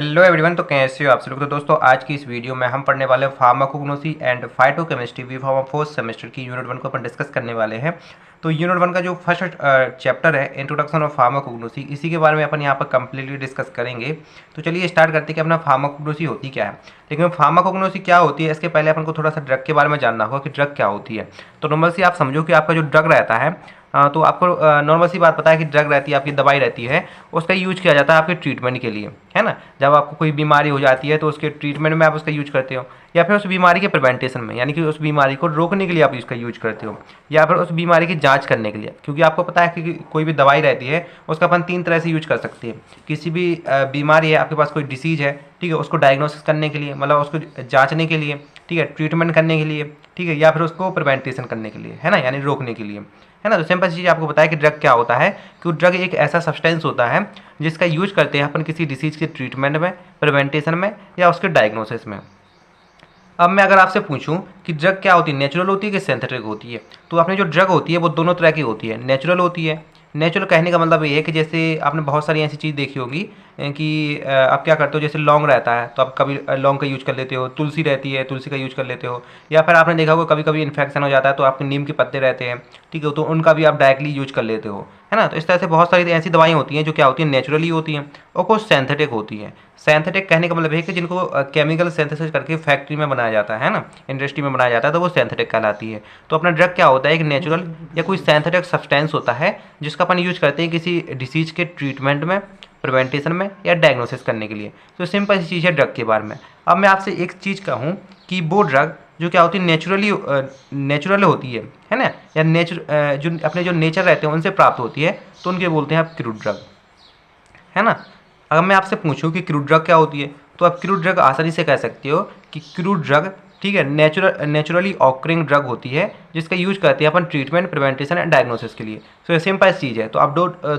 Hello everyone, तो कैसे हो आप सब लोग। तो दोस्तों आज की इस वीडियो में हम पढ़ने वाले हैं pharmacognosy and phytochemistry B pharma fourth semester की यूनिट 1 को अपन डिस्कस करने वाले हैं। तो यूनिट 1 का जो फर्स्ट चैप्टर है इंट्रोडक्शन ऑफ फार्माकोग्नोसी, इसी के बारे में अपन यहाँ पर कंप्लीटली डिस्कस करेंगे। तो चलिए स्टार्ट करते हैं कि अपना फार्माकोग्नोसी होती क्या है। लेकिन फार्माकोग्नोसी क्या होती है इसके पहले अपन को थोड़ा सा ड्रग के बारे में जानना होगा कि ड्रग क्या होती है। तो नॉर्मल सी आप समझो कि आपका जो ड्रग रहता है, तो आपको नॉर्मल सी बात पता है कि ड्रग रहती है, आपकी दवाई रहती है, उसका यूज किया जाता है आपके ट्रीटमेंट के लिए, है ना। जब आपको कोई बीमारी हो जाती है तो उसके ट्रीटमेंट में आप उसका यूज करते हो, या फिर उस बीमारी के प्रिवेंटेशन में, यानी कि उस बीमारी को रोकने के लिए आप इसका यूज करते हो, या फिर उस बीमारी की जांच करने के लिए। क्योंकि आपको पता है कि कोई भी दवाई रहती है उसका अपन 3 तरह से यूज कर सकते हैं। किसी भी बीमारी है, आपके पास कोई डिसीज है, ठीक है, उसको डायग्नोसिस करने के लिए, मतलब उसको जांचने के लिए, ठीक है, ट्रीटमेंट करने के लिए, ठीक है, या फिर उसको प्रिवेंटेशन करने के लिए, है ना, यानी रोकने के लिए, है ना। तो सिंपल चीज़ आपको बताया कि ड्रग क्या होता है, कि ड्रग एक ऐसा सब्सटेंस होता है जिसका यूज करते हैं अपन किसी डिसीज के ट्रीटमेंट में, प्रिवेंटेशन में, या उसके डायग्नोसिस में। अब मैं अगर आपसे पूछूं कि ड्रग क्या होती है, नेचुरल होती है कि सिंथेटिक होती है, तो आपने जो ड्रग होती है वो दोनों तरह की होती है। नेचुरल होती है, नेचुरल कहने का मतलब ये है कि जैसे आपने बहुत सारी ऐसी चीज़ देखी होगी कि आप क्या करते हो, जैसे लौंग रहता है तो आप कभी लौंग का यूज कर लेते हो, तुलसी रहती है तुलसी का यूज कर लेते हो, या फिर आपने देखा होगा कभी कभी इन्फेक्शन हो जाता है तो आपके नीम के पत्ते रहते हैं, ठीक है, तो उनका भी आप डायरेक्टली यूज कर लेते हो, है ना। तो इस तरह से बहुत सारी ऐसी दवाई होती हैं जो क्या होती हैं, नेचुरली होती हैं, और कुछ सिंथेटिक होती हैं। सिंथेटिक कहने का मतलब है कि जिनको केमिकल सिंथेसिस करके फैक्ट्री में बनाया जाता है ना, इंडस्ट्री में बनाया जाता है, तो वो सिंथेटिक कहलाती है। तो अपना ड्रग क्या होता है, एक नेचुरल या कोई सिंथेटिक सब्सटेंस होता है जिसका अपन यूज करते हैं किसी डिसीज के ट्रीटमेंट में, प्रिवेंटेशन में, या डायग्नोसिस करने के लिए। तो सिंपल सी चीज़ है ड्रग के बारे में। अब मैं आपसे एक चीज़ कहूँ कि वो ड्रग जो क्या होती है, नेचुरल होती है ना, या जो अपने जो नेचर रहते हैं उनसे प्राप्त होती है, तो उनके बोलते हैं आप क्रूड ड्रग, है ना। अगर मैं आपसे पूछूं कि क्रूड ड्रग क्या होती है, तो आप क्रूड ड्रग आसानी से कह सकते हो कि क्रूड ड्रग, ठीक है, नेचुरली ऑकरिंग ड्रग होती है जिसका यूज करते हैं अपन ट्रीटमेंट, प्रिवेंटेशन एंड डायग्नोसिस के लिए। तो ये सिंपल चीज़ है। तो आप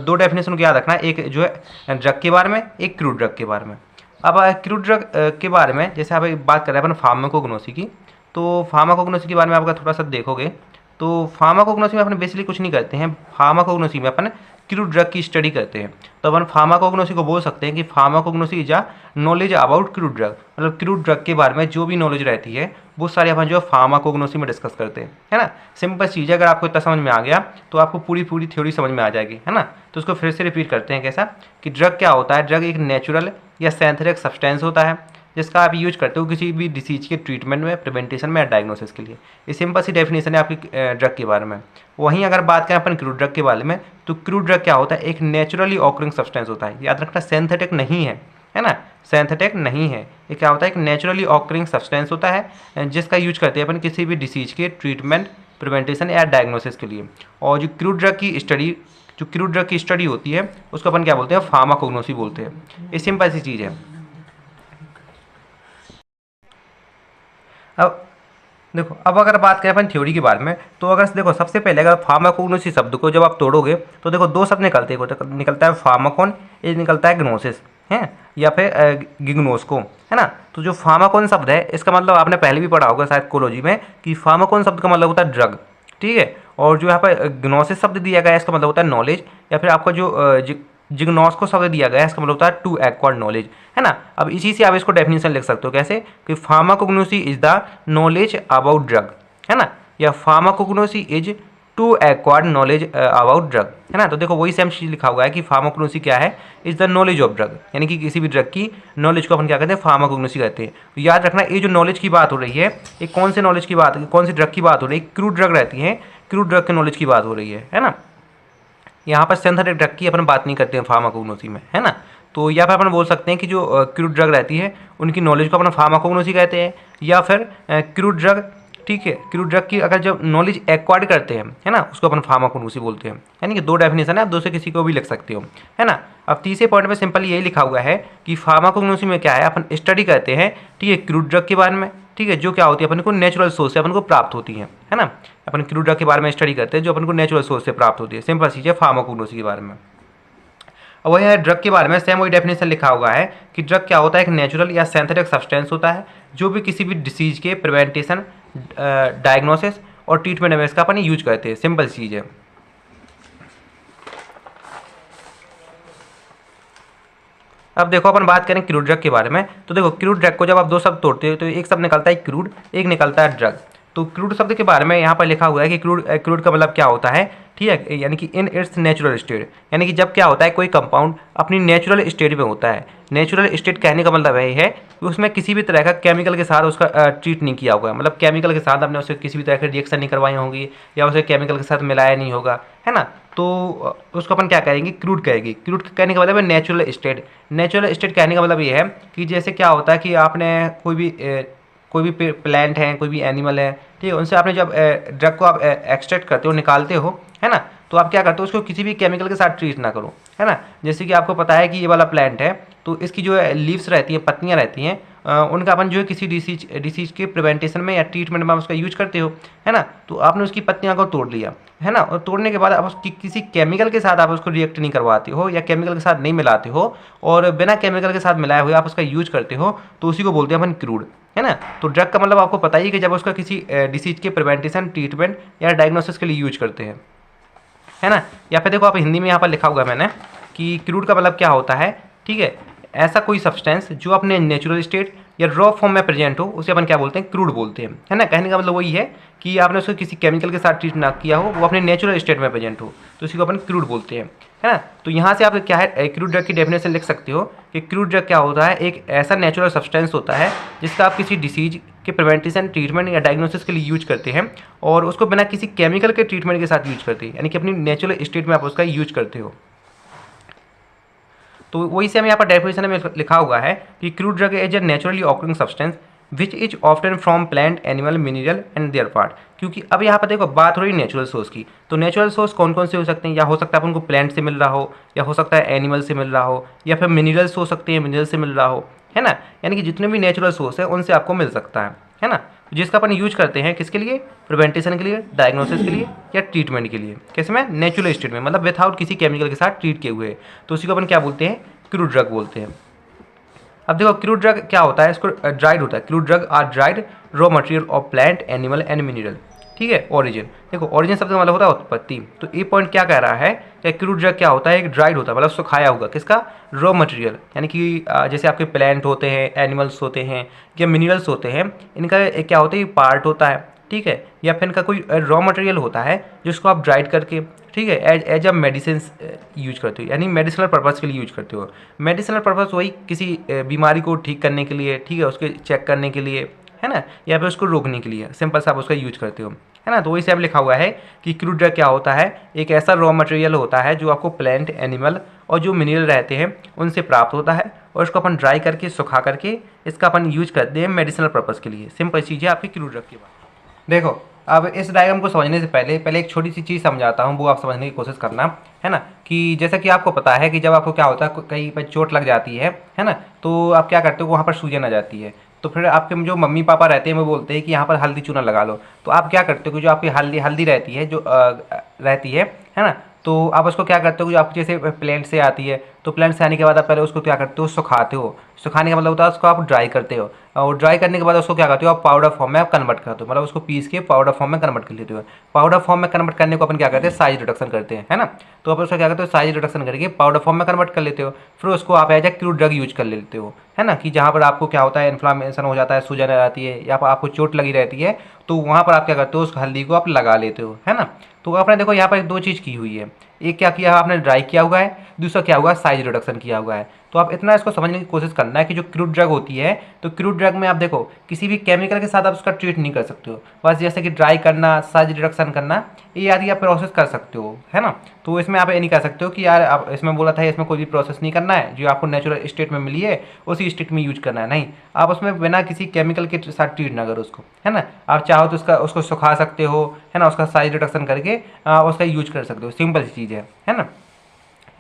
दो डेफिनेशन को याद रखना, एक जो है ड्रग के बारे में, एक क्रूड ड्रग के बारे में। अब क्रूड ड्रग के बारे में जैसे आप बात कर रहे हैं अपन फार्माकोग्नोसी की, तो फार्माकोग्नोसी के बारे में आप अगर थोड़ा सा देखोगे तो फार्माकोग्नोसी में अपन बेसिकली कुछ नहीं करते हैं। फार्माकोग्नोसी में अपन क्रूड ड्रग की स्टडी करते हैं। तो अपन फार्माकोग्नोसी को बोल सकते हैं कि pharmacognosy is a knowledge about crude drug, मतलब क्रूड ड्रग के बारे में जो भी नॉलेज रहती है वो सारे अपन जो फार्माकोग्नोसी में डिस्कस करते हैं, है ना। सिंपल चीज़ है, अगर आपको इतना समझ में आ गया तो आपको पूरी थ्योरी समझ में आ जाएगी, है ना। तो उसको फिर से रिपीट करते हैं कैसा, कि ड्रग क्या होता है, ड्रग एक नेचुरल या सिंथेटिक सब्सटेंस होता है जिसका आप यूज करते हो किसी भी डिसीज के ट्रीटमेंट में, प्रिवेंटेशन में, या डायग्नोसिस के लिए। ये सिंपल सी डेफिनेशन है आपकी ड्रग के बारे में। वहीं अगर बात करें अपन क्रूड ड्रग के बारे में, तो क्रूड ड्रग क्या होता है, एक नेचुरली ऑकरिंग सब्सटेंस होता है। याद रखना, सिंथेटिक नहीं है ना, सिंथेटिक नहीं है। ये क्या होता है, एक नेचुरली ऑकरिंग सब्सटेंस होता है जिसका यूज करते हैं अपन किसी भी डिसीज के ट्रीटमेंट, प्रिवेंटेशन या डायग्नोसिस के लिए। और जो क्रूड ड्रग की स्टडी होती है उसको अपन क्या बोलते हैं, फार्माकोग्नोसी बोलते हैं। ये सिंपल सी चीज़ है। अब देखो, अब अगर बात करें अपन थ्योरी के बारे में, तो अगर देखो सबसे पहले अगर फार्माकोग्नोसी शब्द को जब आप तोड़ोगे तो देखो दो शब्द निकलते हैं, एक निकलता है फार्माकोन, एक निकलता है ग्नोसिस, है, या फिर गिग्नोस्को, है ना। तो जो फार्माकोन शब्द है इसका मतलब आपने पहले भी पढ़ा होगा शायद कोलॉजी में, कि फार्माकोन शब्द का मतलब होता है ड्रग, ठीक है। और जो यहाँ पर ग्नोसिस शब्द दिया गया है इसका मतलब होता है नॉलेज, या फिर आपका जो जिग्नोस्को शब्द दिया गया है इसका मतलब होता है टू एक्वायर्ड नॉलेज, है ना। अब इसी से आप इसको डेफिनेशन लिख सकते हो कैसे, कि pharmacognosy is the knowledge about drug, है ना, या pharmacognosy is to acquired knowledge about drug, है ना। तो देखो वही सेम चीज लिखा हुआ है कि फार्माकोग्नोसी क्या है, is the knowledge of drug, यानी कि किसी भी ड्रग की नॉलेज को अपन क्या कहते हैं, फार्माकोग्नोसी कहते हैं। तो याद रखना, ये जो नॉलेज की बात हो रही है, ये कौन से नॉलेज की बात, कौन सी ड्रग की बात हो रही है, क्रूड ड्रग रहती है, क्रूड ड्रग के नॉलेज की बात हो रही है ना। यहाँ पर सिंथेटिक ड्रग की अपन बात नहीं करते हैं फार्माकोग्नोसी में, है ना। तो यहाँ पर अपन बोल सकते हैं कि जो क्रूड ड्रग रहती है उनकी नॉलेज को अपन फार्माकोग्नोसी कहते हैं, या फिर क्रूड ड्रग, ठीक है, क्रूड ड्रग की अगर जब नॉलेज एक्वायर्ड करते हैं, है ना, उसको अपन फार्माकोग्नोसी बोलते हैं। यानी कि दो डेफिनेशन है, आप दो से किसी को भी लिख सकते हो, है ना। अब तीसरे पॉइंट में सिंपल यही लिखा हुआ है कि फार्माकोग्नोसी में क्या है, अपन स्टडी करते हैं, ठीक है, क्रूड ड्रग के बारे में, ठीक है, जो क्या होती है अपन को नेचुरल सोर्स से अपन को प्राप्त होती है ना। अपन क्रूड ड्रग के बारे में स्टडी करते हैं जो अपन को नेचुरल सोर्स से प्राप्त होती है। सिंपल चीज़ है फार्माकोग्नोसी के बारे में। और वही है ड्रग के बारे में, सेम वही डेफिनेशन लिखा हुआ है कि ड्रग क्या होता है, एक नेचुरल या सिंथेटिक सब्सटेंस होता है जो भी किसी भी डिसीज के प्रिवेंटेशन, डायग्नोसिस और ट्रीटमेंट में इसका अपन यूज करते हैं। सिंपल चीज़ है। अब देखो अपन बात करें क्रूड ड्रग के बारे में। तो देखो क्रूड ड्रग को जब आप दो शब्द तोड़ते हो तो एक शब्द निकलता है क्रूड, एक निकलता है ड्रग। तो क्रूड शब्द के बारे में यहाँ पर लिखा हुआ है कि क्रूड का मतलब क्या होता है, ठीक है, यानी कि इन इट्स नेचुरल स्टेट, यानी कि जब क्या होता है कोई कंपाउंड अपनी नेचुरल स्टेट में होता है। नेचुरल स्टेट कहने का मतलब यही है कि उसमें किसी भी तरह का केमिकल के साथ उसका ट्रीट नहीं किया हुआ है, मतलब केमिकल के साथ आपने उसे किसी भी तरह की रिएक्शन नहीं करवाई होंगी या उसे केमिकल के साथ मिलाया नहीं होगा, है ना। तो उसको अपन क्या कहेंगे, क्रूड कहेंगे। क्रूड कहने का मतलब है नेचुरल स्टेट। नेचुरल स्टेट कहने का मतलब ये है कि जैसे क्या होता है कि आपने कोई भी प्लांट है, कोई भी एनिमल है, ठीक है, उनसे आपने जब ड्रग को आप एक्सट्रैक्ट करते हो, निकालते हो, है ना, तो आप क्या करते हो उसको किसी भी केमिकल के साथ ट्रीट ना करो, है ना। जैसे कि आपको पता है कि ये वाला प्लांट है तो इसकी जो लीव्स रहती हैं, पत्तियाँ रहती हैं, उनका अपन जो है किसी डिसीज के प्रिवेंटेशन में या ट्रीटमेंट में आप उसका यूज करते हो, है ना। तो आपने उसकी पत्तियाँ को तोड़ लिया, है ना, और तोड़ने के बाद आप उसकी किसी केमिकल के साथ आप उसको रिएक्ट नहीं करवाते हो या केमिकल के साथ नहीं मिलाते हो और बिना केमिकल के साथ मिलाए हुए आप उसका यूज करते हो, तो उसी को बोलते हैं अपन क्रूड, है ना। तो ड्रग का मतलब आपको पता ही है कि जब उसका किसी डिसीज के प्रिवेंटेशन, ट्रीटमेंट या डायग्नोसिस के लिए यूज करते हैं, है ना। या फिर देखो आप हिंदी में यहाँ पर लिखा हुआ है मैंने कि क्रूड का मतलब क्या होता है, ठीक है, ऐसा कोई सब्सटेंस जो अपने नेचुरल स्टेट या रॉ फॉर्म में प्रेजेंट हो उसे अपन क्या बोलते हैं, क्रूड बोलते हैं, है ना। कहने का मतलब वही है कि आपने उसको किसी केमिकल के साथ ट्रीट ना किया हो, वो अपने नेचुरल स्टेट में प्रेजेंट हो, तो इसी को अपन क्रूड बोलते हैं, है ना। तो यहाँ से आप क्या है क्रूड ड्रग की डेफिनेशन लिख सकते हो कि क्रूड ड्रग क्या होता है, एक ऐसा नेचुरल सब्सटेंस होता है जिसका आप किसी डिसीज के प्रिवेंटेशन, ट्रीटमेंट या डायग्नोसिस के लिए यूज करते हैं और उसको बिना किसी केमिकल के ट्रीटमेंट के साथ यूज करते हैं, यानी कि अपनी नेचुरल स्टेट में आप उसका यूज करते हो। तो वही से हमें यहाँ पर डेफिनेशन में लिखा हुआ है कि crude drug is a naturally occurring substance which is often from plant, animal, mineral and there part. क्योंकि अब यहाँ पर देखो बात हो रही है नेचुरल सोर्स की, तो नेचुरल सोर्स कौन कौन से हो सकते हैं, या हो सकता है उनको प्लांट से मिल रहा हो, या हो सकता है एनिमल से मिल रहा हो, या फिर मिनरल्स हो सकते हैं, मिनरल से मिल रहा हो, है ना। यानी कि जितने भी नेचुरल सोर्स है उनसे आपको मिल सकता है ना। जिसका अपन यूज करते हैं किसके लिए, प्रिवेंटेशन के लिए, डायग्नोसिस के लिए या ट्रीटमेंट के लिए, कैसे में नेचुरल स्टेट में, मतलब विदाउट किसी केमिकल के साथ ट्रीट किए हुए, तो उसी को अपन क्या बोलते हैं, क्रूड ड्रग बोलते हैं। अब देखो क्रूड ड्रग क्या होता है, इसको ड्राइड होता है, crude drug or dried raw material of plant, animal and mineral, ठीक है। ओरिजिन, देखो ओरिजिन शब्द का मतलब होता है उत्पत्ति, तो ये पॉइंट क्या कह रहा है कि क्रूड ड्रग क्या होता है, एक ड्राइड होता है, मतलब सुखाया होगा, किसका, रॉ मटेरियल, यानी कि जैसे आपके प्लांट होते हैं, एनिमल्स होते हैं या मिनरल्स होते हैं, इनका एक क्या होता है, पार्ट होता है, ठीक है, या फिर इनका कोई रॉ मटेरियल होता है जिसको आप ड्राइड करके, ठीक है, एज अ मेडिसिन यूज करते हो, यानी मेडिसिनल पर्पज़ के लिए यूज करते हो। मेडिसिनल पर्पज़ वही किसी बीमारी को ठीक करने के लिए, ठीक है, उसके चेक करने के लिए, है ना, या फिर उसको रोकने के लिए सिंपल सा आप उसका यूज करते हो, है ना। तो वही से अब लिखा हुआ है कि क्रूड ड्रग क्या होता है, एक ऐसा रॉ मटेरियल होता है जो आपको प्लांट, एनिमल और जो मिनरल रहते हैं उनसे प्राप्त होता है और इसको अपन ड्राई करके, सुखा करके इसका अपन यूज करते हैं मेडिसिनल पर्पज़ के लिए। सिंपल चीज़ है आपकी क्रूड ड्रग की बात। देखो अब इस डायग्राम को समझने से पहले एक छोटी सी चीज़ समझाता हूँ, वो आप समझने की कोशिश करना, है ना। कि जैसा कि आपको पता है कि जब आपको क्या होता है कहीं पर चोट लग जाती है ना, तो आप क्या करते हो, वहाँ पर सूजन आ जाती है, तो फिर आपके जो मम्मी पापा रहते हैं वो बोलते हैं कि यहाँ पर हल्दी चूना लगा लो, तो आप क्या करते हो कि जो आपकी हल्दी रहती है, जो रहती है ना, तो आप उसको क्या करते हो, जो आप जैसे प्लांट से आती है, तो प्लांट से आने के बाद आप पहले उसको क्या करते हो, सुखाते हो। सुखाने का मतलब होता है उसको आप ड्राई करते हो, और ड्राई करने के बाद उसको क्या करते हो, आप पाउडर फॉर्म में आप कन्वर्ट करते हो, मतलब उसको पीस के पाउडर फॉर्म में कन्वर्ट कर लेते हो। पाउडर फॉर्म में कन्वर्ट करने को अपन क्या करते हैं, साइज रिडक्शन करते हैं, है ना। तो अपन उसका क्या करते हो, साइज रिडक्शन करके पाउडर फॉर्म में कन्वर्ट कर लेते हो, फिर उसको आप as a crude drug use कर लेते हो, है ना। कि जहाँ पर आपको क्या होता है, इन्फ्लामेशन हो जाता है, सूजन आ जाती है या आपको चोट लगी रहती है, तो वहाँ पर आप क्या करते हो, उस हल्दी को आप लगा लेते हो, है ना। तो आपने देखो यहाँ पर दो चीज़ की हुई है, एक क्या किया आपने, ड्राई किया हुआ है, दूसरा क्या हुआ, साइज रिडक्शन किया हुआ है। तो आप इतना इसको समझने की कोशिश करना है कि जो क्रूड ड्रग होती है, तो क्रूड ड्रग में आप देखो किसी भी केमिकल के साथ आप उसका ट्रीट नहीं कर सकते हो, बस जैसे कि ड्राई करना, साइज रिडक्शन करना, ये आदि आप प्रोसेस कर सकते हो, है ना। तो इसमें आप ये नहीं कह सकते हो कि यार आप इसमें बोला था इसमें कोई भी प्रोसेस नहीं करना है, जो आपको नेचुरल स्टेट में मिली है उसी स्टेट में यूज करना है, नहीं, आप उसमें बिना किसी केमिकल के साथ ट्रीट ना करो उसको, है ना। आप चाहो तो उसको सुखा सकते हो, है ना, उसका साइज रिडक्शन करके उसका यूज कर सकते हो, सिंपल सी चीज़ है ना।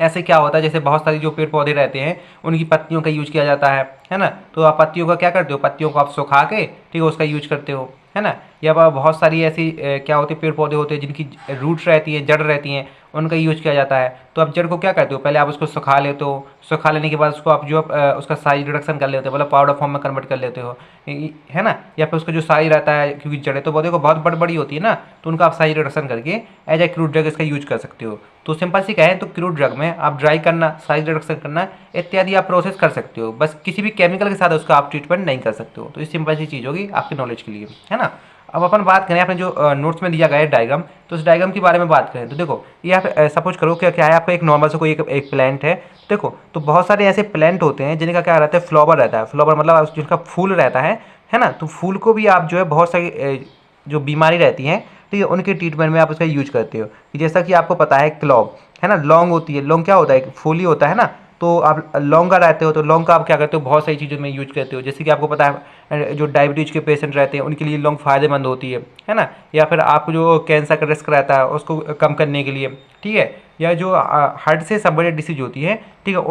ऐसे क्या होता है, जैसे बहुत सारी जो पेड़ पौधे रहते हैं उनकी पत्तियों का यूज किया जाता है ना। तो आप पत्तियों का क्या करते हो, पत्तियों को आप सुखा के, ठीक है, उसका यूज करते हो, है ना। या बहुत सारी ऐसी क्या होती है, पेड़ पौधे होते हैं जिनकी रूट्स रहती है, जड़ रहती हैं, उनका यूज किया जाता है। तो आप जड़ को क्या करते हो, पहले आप उसको सुखा लेते हो, सुखा लेने के बाद उसको आप जो उसका साइज रिडक्शन कर लेते हो, मतलब पाउडर फॉर्म में कन्वर्ट कर लेते हो, है ना। या फिर उसका जो साइज रहता है, क्योंकि जड़ें तो देखो बहुत बड़ी बड़ी होती है ना, तो उनका आप साइज रिडक्शन करके एज ए क्रूड ड्रग इसका यूज कर सकते हो। तो सिंपल सी कहें तो क्रूड ड्रग में आप ड्राई करना, साइज रिडक्शन करना इत्यादि आप प्रोसेस कर सकते हो, बस किसी भी केमिकल के साथ उसका आप ट्रीटमेंट नहीं कर सकते हो। तो ये सिंपल सी चीज़ होगी आपकी नॉलेज के लिए, है ना। अब अपन बात करें अपने जो नोट्स में दिया गया है डायग्राम, तो उस डायग्राम के बारे में बात करें तो देखो ये आप सपोज करो क्या है, आपका एक नॉर्मल से कोई एक प्लांट है। देखो तो बहुत सारे ऐसे प्लांट होते हैं जिनका क्या रहता है, फ्लावर रहता है। फ्लावर मतलब जिनका फूल रहता है ना। तो फूल को भी आप जो है बहुत सारी जो बीमारी रहती हैं, ठीक है, उनके ट्रीटमेंट में आप उसका यूज करते हो। जैसा कि आपको पता है क्लॉव, है ना, लौंग होती है। लौंग क्या होता है, फूल ही होता है ना। तो आप लौंग का रहते हो, तो लौंग का आप क्या करते हो, बहुत सारी चीज़ों में यूज करते हो। जैसे कि आपको पता है जो डायबिटीज के पेशेंट रहते हैं उनके लिए लौंग फायदेमंद होती है ना। या फिर आपको जो कैंसर का रिस्क रहता है उसको कम करने के लिए, ठीक है। या जो हार्ट से संबंधित डिसीज होती है, ठीक है,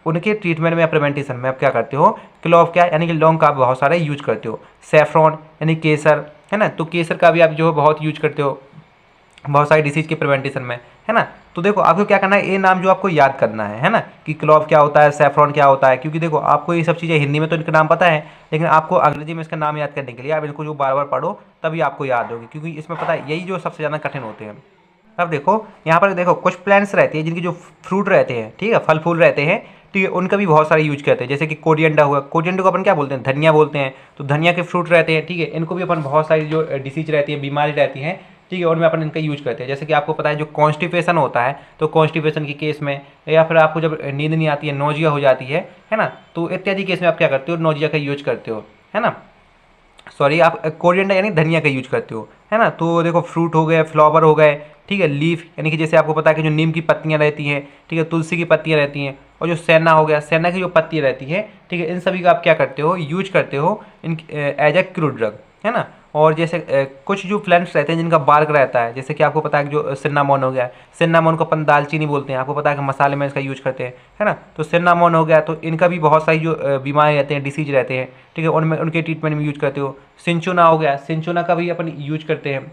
उनके ट्रीटमेंट में या प्रिवेंटेशन में आप क्या करते हो, क्लॉव क्या यानी कि लौंग का आप बहुत सारे यूज करते हो। सेफ्रॉन यानी केसर, है ना, तो केसर का भी आप जो है बहुत यूज करते हो बहुत सारी डिसीज के प्रिवेंटेशन में, है ना। तो देखो आपको क्या करना है, ये नाम जो आपको याद करना है ना, कि क्लॉव क्या होता है, सैफरॉन क्या होता है। क्योंकि देखो आपको ये सब चीज़ें हिंदी में तो इनका नाम पता है, लेकिन आपको अंग्रेजी में इसका नाम याद करने के लिए आप इनको जो बार बार पढ़ो तभी आपको याद होगी, क्योंकि इसमें पता है यही जो सबसे ज़्यादा कठिन होते हैं। अब देखो यहाँ पर देखो कुछ प्लांट्स रहती है जिनकी जो फ्रूट रहते हैं, ठीक है, फल फूल रहते हैं, ठीक है, उनका भी बहुत सारे यूज करते हैं। जैसे कि कोरिएंडर हुआ, कोरिएंडर को अपन क्या बोलते हैं, धनिया बोलते हैं। तो धनिया के फ्रूट रहते हैं, ठीक है, इनको भी अपन बहुत सारी जो डिसीज रहती है, बीमारी रहती है, ठीक है, उनमें अपन इनका यूज करते हैं। जैसे कि आपको पता है जो कॉन्स्टिपेशन होता है, तो कॉन्स्टिपेशन के केस में, या फिर आपको जब नींद नहीं आती है, नोजिया हो जाती है ना, तो इत्यादि केस में आप क्या करते हो, नोजिया का यूज करते हो, है ना। सॉरी, आप कोरिएंडर यानी धनिया का यूज करते हो, है ना। तो देखो फ्रूट हो गए, फ्लावर हो गए, ठीक है, लीफ यानी कि जैसे आपको पता है कि जो नीम की पत्तियां रहती हैं, ठीक है, तुलसी की पत्तियां रहती हैं, और जो सेना हो गया, सेना की जो पत्तियां रहती है, ठीक है, इन सभी का आप क्या करते हो, यूज करते हो इन एज ए क्रूड ड्रग, है ना। और जैसे कुछ जो प्लांट्स रहते हैं जिनका बार्क रहता है, जैसे कि आपको पता है कि जो सिन्नामोन हो गया, सिन्नामोन को अपन दालचीनी बोलते हैं, आपको पता है कि मसाले में इसका यूज करते हैं, है ना। तो सिन्नामोन हो गया, तो इनका भी बहुत सारी जो बीमारी रहते हैं, डिसीज रहते हैं, ठीक है, उनमें उनके ट्रीटमेंट में यूज करते हो। सिंचुना हो गया, सिंचुना का भी अपन यूज करते हैं,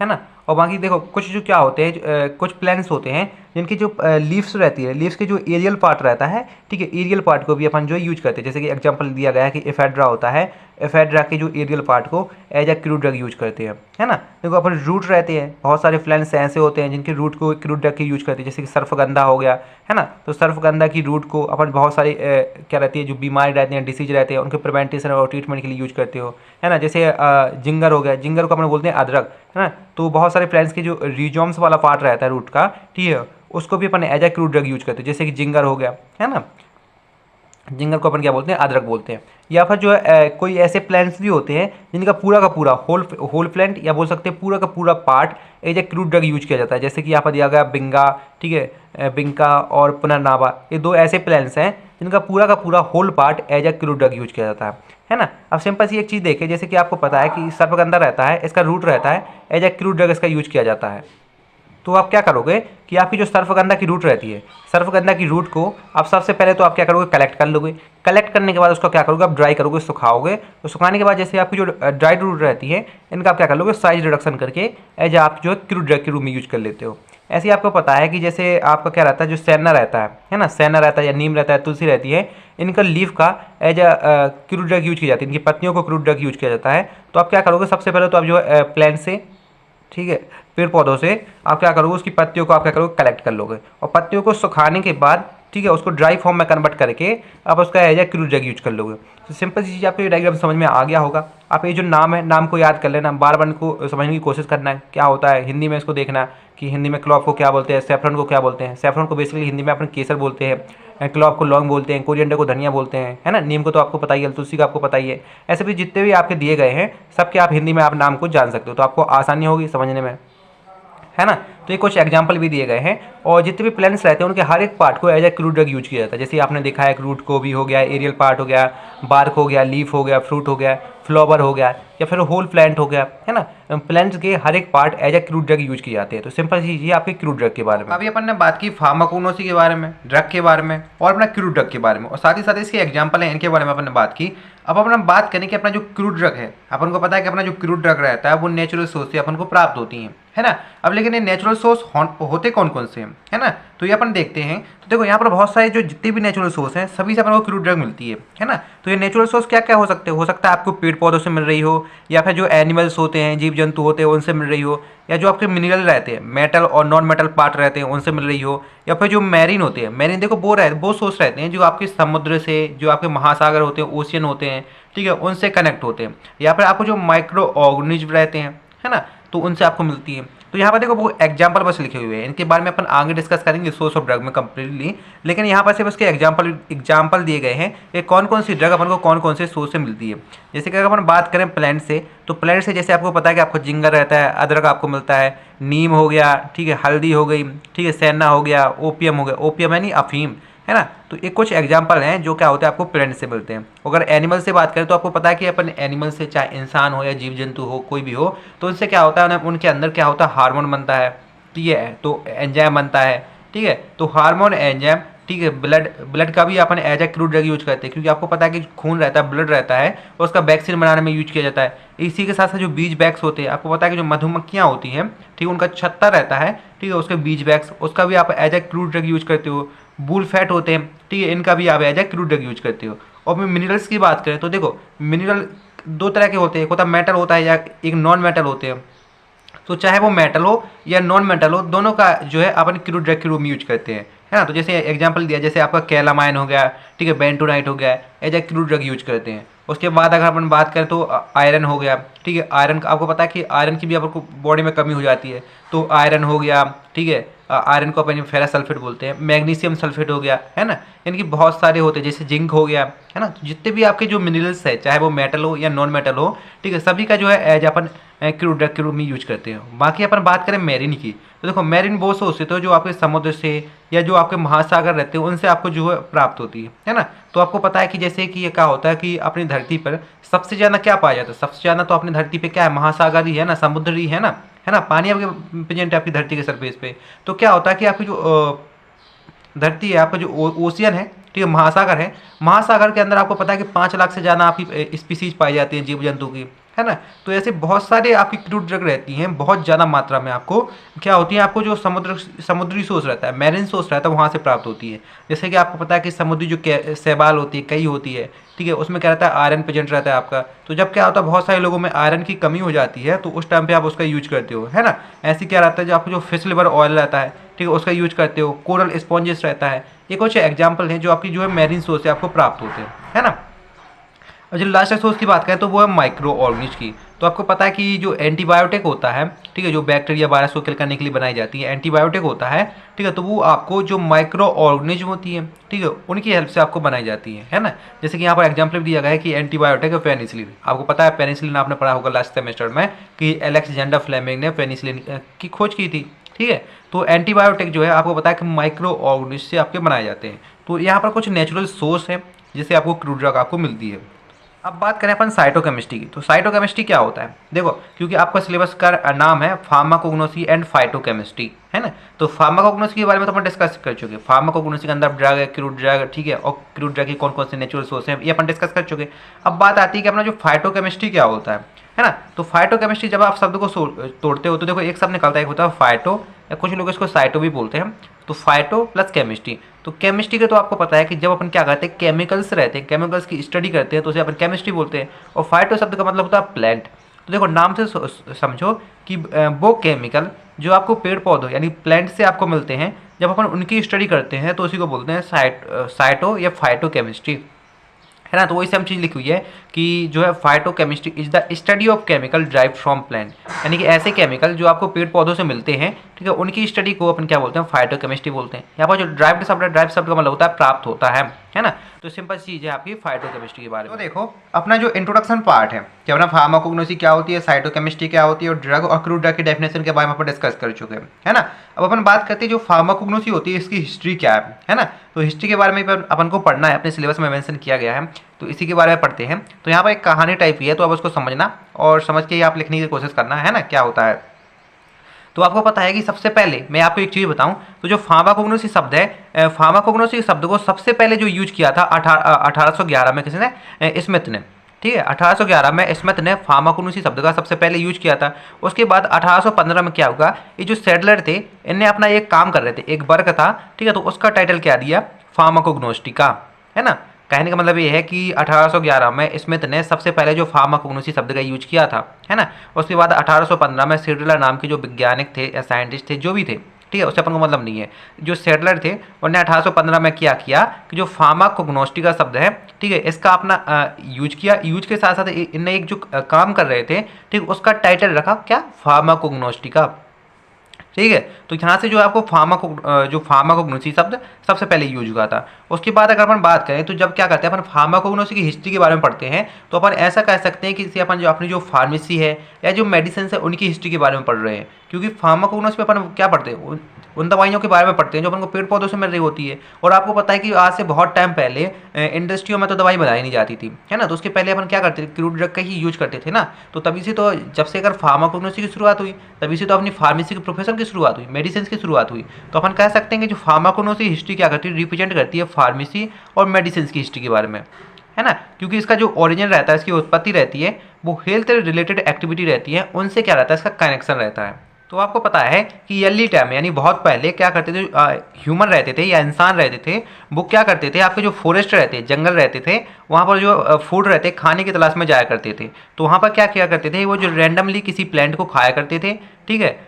है ना। और बाकी देखो कुछ जो क्या होते हैं, कुछ प्लांट्स होते हैं जिनकी जो लीव्स रहती है, लीव्स के जो एरियल पार्ट रहता है, ठीक है, एरियल पार्ट को भी अपन जो यूज करते हैं। जैसे कि एग्जांपल दिया गया है कि एफेड्रा होता है, एफेड्रा के जो एरियल पार्ट को as a crude drug use करते हैं, है ना। देखो अपन रूट रहते हैं, बहुत सारे प्लांट्स ऐसे होते हैं जिनके रूट को क्रूड ड्रग के यूज करते हैं। जैसे कि सर्फगंधा हो गया, है ना। तो सर्फगंधा की रूट को अपन बहुत सारी क्या रहती है, जो बीमारी रहती हैं, डिसीज रहते हैं, उनके प्रिवेंटेशन और ट्रीटमेंट के लिए यूज करते हो, है ना। जैसे जिंगर हो गया, जिंगर को अपन बोलते हैं अदरक, है ना। तो बहुत सारे प्लांट्स के जो रिजोम्स वाला पार्ट रहता है रूट का, ठीक है, उसको भी अपन as a crude drug use करते हैं। जैसे कि जिंगर हो गया, है ना, जिंगर को अपन क्या बोलते हैं, अदरक बोलते हैं। या फिर जो है कोई ऐसे प्लांट्स भी होते हैं जिनका पूरा का पूरा होल प्लांट, या बोल सकते हैं पूरा का पूरा part as a crude drug use किया जाता है। जैसे कि यहाँ पर दिया गया बिंगा, ठीक है, बिंका और पुनर्नावा, ये दो ऐसे प्लांट्स हैं जिनका पूरा का पूरा whole part as a crude drug use किया जाता है ना। अब सिंपल सी एक चीज़ देखें, जैसे कि आपको पता है कि सर्पगंधा रहता है, इसका रूट रहता है, एज ए क्रूड ड्रग इसका यूज किया जाता है। तो आप क्या करोगे कि आपकी जो सर्फगंधा की रूट रहती है, सर्फगंधा की रूट को आप सबसे पहले तो आप क्या करोगे, कलेक्ट कर लोगे। कलेक्ट करने के बाद उसको क्या करोगे, आप ड्राई करोगे, सुखाओगे। तो सुखाने के बाद जैसे आपकी जो ड्राइड रूट रहती है, इनका आप क्या कर लोगे, साइज रिडक्शन करके एज आप जो है क्रूड ड्रग के रूप में यूज कर लेते हो। ऐसे ही आपको पता है कि जैसे आपका क्या रहता है, जो सेना रहता है ना, सेना रहता है या नीम रहता है, तुलसी रहती है, इनका लीफ का एज क्रूड ड्रग यूज की जाती है, इनकी पत्तियों को क्रूड ड्रग यूज किया जाता है। तो आप क्या करोगे, सबसे पहले तो आप जो है प्लांट से, ठीक है, पेड़ पौधों से आप क्या करोगे, उसकी पत्तियों को आप क्या करोगे, कलेक्ट कर लोगे, और पत्तियों को सुखाने के बाद, ठीक है, उसको ड्राई फॉर्म में कन्वर्ट करके आप उसका as a crude drug use कर लोगे। तो सिंपल सी चीज़ आपको ये डायग्राम समझ में आ गया होगा। आप ये जो नाम है, नाम को याद कर लेना, बार बार इनको समझने की कोशिश करना है क्या होता है। हिंदी में इसको देखना कि हिंदी में क्लॉव को क्या बोलते हैं, सेफ्रॉन को क्या बोलते हैं। सेफ्रॉन को बेसिकली हिंदी में अपन केसर बोलते हैं, क्लॉव को लौंग बोलते हैं, कोरिएंडर को धनिया बोलते हैं, है ना। नीम को तो आपको पता ही है, तुलसी का आपको पता ही है। ऐसे भी जितने भी आपके दिए गए हैं सबके आप हिंदी में आप नाम को जान सकते हो, तो आपको आसानी होगी समझने में, है ना। तो ये कुछ एग्जाम्पल भी दिए गए हैं, और जितने भी प्लांट्स रहते हैं उनके हर एक पार्ट को as a crude drug use किया जाता है। जैसे आपने देखा है, रूट को भी हो गया, एरियल पार्ट हो गया, बार्क हो गया, लीफ हो गया, फ्रूट हो गया, फ्लावर हो गया, या फिर होल प्लांट हो गया, है ना। प्लांट्स के हर एक part as a crude drug use किए जाते हैं। तो सिंपल सी चीज़ आपके क्रूड ड्रग के बारे में। अभी अपन ने बात की फार्माकोग्नोसी के बारे में, ड्रग के बारे में और अपना क्रूड ड्रग के बारे में, और साथ ही साथ इसके एग्जाम्पल हैं, इनके बारे में अपन ने बात की। अब अपन बात करें कि अपना जो क्रूड ड्रग है, अपन को पता है कि अपना जो क्रूड ड्रग रहता है वो नेचुरल सोर्स से अपन को प्राप्त होती है ना। अब लेकिन ये नेचुरल सोर्स होते कौन कौन से हैं, है ना। तो ये अपन देखते हैं। तो देखो यहाँ पर बहुत सारे जो जितने भी नेचुरल सोर्स हैं सभी से अपन को क्रूड ड्रग मिलती है ना। तो ये नेचुरल सोर्स क्या क्या हो सकते हैं? हो सकता है आपको पेड़ पौधों से मिल रही हो, या फिर जो एनिमल्स होते हैं, जीव जंतु होते हैं, उनसे मिल रही हो, या जो आपके मिनरल रहते हैं, मेटल और नॉन मेटल पार्ट रहते हैं, उनसे मिल रही हो, या फिर जो मैरीन होते हैं। मैरीन देखो वो सोर्स रहते हैं जो आपके समुद्र से, जो आपके महासागर होते हैं, ओशियन होते हैं, ठीक है, उनसे कनेक्ट होते हैं। या फिर आपको जो माइक्रो ऑर्गेनिज्म रहते हैं, है ना, तो उनसे आपको मिलती है। तो यहाँ पर देखो वो एग्जाम्पल बस लिखे हुए हैं, इनके बारे में अपन आगे डिस्कस करेंगे सोर्स ऑफ ड्रग में कंप्लीटली। लेकिन यहाँ पर सिर्फ उसके एग्जाम्पल दिए गए हैं कि कौन कौन सी ड्रग अपन को कौन कौन से सोर्स से मिलती है। जैसे कि अगर अपन बात करें प्लांट से, तो प्लांट से जैसे आपको पता है कि आपको जिंगर रहता है, अदरक आपको मिलता है, नीम हो गया, ठीक है, हल्दी हो गई, ठीक है, सेना हो गया, ओपियम हो गया, ओपियम यानी अफीम, है ना। तो ये कुछ एग्जाम्पल हैं जो क्या होते हैं आपको प्लांट से मिलते हैं। अगर एनिमल से बात करें तो आपको पता है कि अपन एनिमल से, चाहे इंसान हो या जीव जंतु हो, कोई भी हो, तो उनसे क्या होता है, उनके अंदर क्या होता है, हार्मोन बनता है, ठीक है, तो एंजाइम बनता है, ठीक है। तो हार्मोन, एंजाइम, ठीक है, ब्लड का भी अपन as a crude drug use करते हैं, क्योंकि आपको पता है कि खून रहता है, ब्लड रहता है, और उसका वैक्सीन बनाने में यूज किया जाता है। इसी के साथ साथ जो बीज बैग्स होते हैं, आपको पता है कि जो मधुमक्खियाँ होती हैं, ठीक है, उनका छत्ता रहता है, ठीक है, उसके बीज बैग्स, उसका भी आप as a crude drug use करते हो। बुल फैट होते हैं, ठीक है, इनका भी आप as a crude drug use करते हो। और मिनरल्स की बात करें तो देखो मिनरल दो तरह के होते हैं, एक होता है मेटल होता है, या एक नॉन मेटल होते हैं। तो चाहे वो मेटल हो या नॉन मेटल हो, दोनों का जो है अपन क्रूड ड्रग के रूप में यूज करते हैं, है ना। तो जैसे एग्जांपल दिया, जैसे आपका कैलामाइन हो गया, ठीक है, बेंटोनाइट हो गया, as a crude drug use करते हैं। उसके बाद अगर अपन बात करें तो आयरन हो गया, ठीक है, आयरन का आपको पता है कि आयरन की भी आपको बॉडी में कमी हो जाती है, तो आयरन हो गया, ठीक है, आयरन को अपन फेरस सल्फेट बोलते हैं। मैग्नीशियम सल्फेट हो गया, है ना। इनकी बहुत सारे होते हैं, जैसे जिंक हो गया, है ना। तो जितने भी आपके जो मिनरल्स है, चाहे वो मेटल हो या नॉन मेटल हो, ठीक है, सभी का जो है एज अपन क्रूड ड्रग के रूप में यूज करते हैं। बाकी अपन बात करें मैरीन की, तो देखो मैरीन वो सोर्स होते हैं जो आपके समुद्र से या जो आपके महासागर रहते हैं उनसे आपको जो है प्राप्त होती है ना। तो आपको पता है कि जैसे कि ये क्या होता है कि अपनी धरती पर सबसे ज़्यादा क्या पाया जाता है, सबसे ज़्यादा तो अपनी धरती पे क्या है, महासागर ही है ना, समुद्र ही है ना, पानी आपके प्रेजेंट है आपकी धरती के सरफेस पे। तो क्या होता है कि आपकी जो धरती है, आपका जो ओशियन है, ठीक है, महासागर है, महासागर के अंदर आपको पता है कि 5 लाख से ज़्यादा आपकी स्पीसीज पाई जाती हैं जीव जंतु की, है ना। तो ऐसे बहुत सारे आपकी क्रूड ड्रग रहती हैं, बहुत ज़्यादा मात्रा में आपको क्या होती है, आपको जो समुद्री सोर्स रहता है, मैरीन सोर्स रहता है, वहाँ से प्राप्त होती है। जैसे कि आपको पता है कि समुद्री जो शैवाल होती है, कई होती है, ठीक है, उसमें क्या रहता है, आयरन प्रेजेंट रहता है आपका। तो जब क्या होता है, बहुत सारे लोगों में आयरन की कमी हो जाती है, तो उस टाइम पे आप उसका यूज करते हो, है ना। ऐसे क्या रहता है, जो आपको जो फिश लिवर ऑयल रहता है, ठीक है, उसका यूज करते हो। कोरल स्पॉन्जेस रहता है। ये कुछ एग्जाम्पल हैं जो आपकी जो है मैरीन सोर्स से आपको प्राप्त होते हैं, है ना। और जो लास्ट सोर्स की बात करें तो वो है माइक्रो ऑर्गेनिज्म की। तो आपको पता है कि जो एंटीबायोटिक होता है, ठीक है, जो बैक्टीरिया वायरस को किल करने के लिए बनाई जाती है, एंटीबायोटिक होता है, ठीक है, तो वो आपको जो माइक्रो ऑर्गेनिज्म होती है, ठीक है, उनकी हेल्प से आपको बनाई जाती है ना। जैसे कि यहाँ पर एग्जाम्पल दिया गया है कि एंटीबायोटिक है पेनिसिलिन। आपको पता है पेनिसिलिन आपने पढ़ा होगा लास्ट सेमेस्टर में कि अलेक्जेंडर फ्लेमिंग ने पेनिसिलिन की खोज की थी, ठीक है। तो एंटीबायोटिक जो है आपको पता है कि माइक्रो ऑर्गेनिज्म से आपके बनाए जाते हैं। तो यहाँ पर कुछ नेचुरल सोर्स है जिससे आपको क्रूड ड्रग आपको मिलती है। अब बात करें अपन साइटोकेमिस्ट्री की, तो साइटोकेमिस्ट्री क्या होता है, देखो क्योंकि आपका सिलेबस का नाम है फार्माकोग्नोसी एंड फाइटोकेमिस्ट्री, है ना। तो फार्माकोग्नोसी के बारे में तो अपन डिस्कस कर चुके। फार्माकोग्नोसी के अंदर ड्रग है, क्रूड ड्रग, ठीक है, और क्रूड ड्रग की कौन कौन से नेचुरल सोर्स हैं, ये अपन डिस्कस कर चुके। अब बात आती है कि अपना जो फाइटोकेमिस्ट्री क्या होता है ना। तो फाइटोकेमिस्ट्री जब आप शब्द को तोड़ते हो तो देखो एक शब्द निकलता है, एक होता है फाइटो, या कुछ लोग इसको साइटो भी बोलते हैं। तो फाइटो प्लस केमिस्ट्री। तो केमिस्ट्री के तो आपको पता है कि जब अपन क्या करते हैं, केमिकल्स रहते हैं, केमिकल्स की स्टडी करते हैं, तो उसे अपन केमिस्ट्री बोलते हैं। और फाइटो शब्द का मतलब होता है प्लांट। तो देखो नाम से समझो कि वो केमिकल जो आपको पेड़ पौधों यानी प्लांट से आपको मिलते हैं, जब अपन उनकी स्टडी करते हैं तो उसी को बोलते हैं साइटो या फाइटो केमिस्ट्री, है ना। तो वही सेम चीज़ लिखी हुई है कि जो है phytochemistry is the study of chemical drive from plant, यानी कि ऐसे केमिकल जो आपको पेड़ पौधों से मिलते हैं, ठीक है, उनकी स्टडी को अपन क्या बोलते हैं, फाइटोकेमिस्ट्री बोलते हैं। यहाँ पर जो ड्राइव शब्द है, ड्राइव शब्द का मतलब होता है प्राप्त होता है, है ना। तो सिंपल चीज़ है आपकी फाइटोकेमिस्ट्री के बारे में। तो देखो अपना जो इंट्रोडक्शन पार्ट है कि अपना फार्माकोग्नोसी क्या होती है, साइटोकेमिस्ट्री क्या होती है और ड्रग और क्रूड ड्रग की डेफिनेशन के बारे में अपन डिस्कस कर चुके हैं, है ना। अब अपन बात करते हैं जो फार्माकोग्नोसी होती है इसकी हिस्ट्री क्या है ना। तो हिस्ट्री के बारे में अपन को पढ़ना है, अपने सिलेबस में मेंशन किया गया है, तो इसी के बारे में पढ़ते हैं। तो यहाँ पर एक कहानी टाइप की है, तो अब उसको समझना और समझ के ही आप लिखने की कोशिश करना है ना क्या होता है। तो आपको पता है कि सबसे पहले मैं आपको एक चीज़ बताऊं, तो जो फार्माकोग्नोसी शब्द है, फार्माकोग्नोसी शब्द को सबसे पहले जो यूज किया था 1811 में किसी ने, स्मिथ ने, ठीक है। 1811 में स्मिथ ने फार्माकोग्नोसी शब्द का सबसे पहले यूज किया था। उसके बाद 1815 में क्या होगा, ये जो सैडलर थे इनने अपना एक काम कर रहे थे, एक वर्क था, ठीक है। तो उसका टाइटल क्या दिया, फार्माकोग्नोस्टिका, है ना। कहने का मतलब ये है कि 1811 में स्मिथ ने सबसे पहले जो फार्माकोग्नोसी शब्द का यूज किया था, है ना। उसके बाद 1815 में सेडलर नाम के जो वैज्ञानिक थे या साइंटिस्ट थे जो भी थे, ठीक है, उससे अपन को मतलब नहीं है, जो सेडलर थे उन्होंने 1815 में क्या किया कि जो फार्माकोग्नोस्टिका शब्द है, ठीक है, इसका अपना यूज किया। यूज के साथ साथ इनने एक जो काम कर रहे थे, ठीक, उसका टाइटल रखा क्या, फार्माकोग्नोस्टिका, ठीक है। तो यहाँ से जो आपको फार्माकोग्नोसी शब्द सबसे पहले यूज हुआ था। उसके बाद अगर अपन बात करें तो जब क्या करते हैं अपन फार्माकोग्नोसी की हिस्ट्री के बारे में पढ़ते हैं, तो अपन ऐसा कह सकते हैं कि अपन जो अपनी जो फार्मेसी है या जो मेडिसिन है उनकी हिस्ट्री के बारे में पढ़ रहे हैं। क्योंकि फार्माकोग्नोसी में अपन क्या पढ़ते हैं, उन दवाइयों के बारे में पढ़ते हैं जो अपन को पेड़ पौधों से मिल रही होती है। और आपको पता है कि आज से बहुत टाइम पहले इंडस्ट्रियों में तो दवाई बनाई नहीं जाती थी, है ना। तो उसके पहले अपन क्या करते थे, क्रूड ड्रग का ही यूज करते थे ना। तो तभी से, तो जब से अगर फार्माकोग्नोसी की शुरुआत हुई तभी से तो अपनी फार्मेसी के प्रोफेशन की शुरुआत हुई, मेडिसिन की शुरुआत हुई। तो अपन कह सकते हैं कि जो फार्माकोग्नोसी हिस्ट्री क्या करती है, रिप्रेजेंट करती है फार्मेसी और मेडिसिन की हिस्ट्री के बारे में, है ना। क्योंकि इसका जो ओरिजिन रहता है, इसकी उत्पत्ति रहती है, वो हेल्थ रिलेटेड एक्टिविटी रहती है, उनसे क्या रहता है, इसका कनेक्शन रहता है। तो आपको पता है कि अर्ली टाइम यानी बहुत पहले क्या करते थे, ह्यूमन रहते थे या इंसान रहते थे, वो क्या करते थे, आपके जो फॉरेस्ट रहते, जंगल रहते थे, वहाँ पर जो फूड रहते, खाने की तलाश में जाया करते थे। तो वहाँ पर क्या किया करते थे, वो जो रैंडमली किसी प्लांट को खाया करते थे, ठीक है,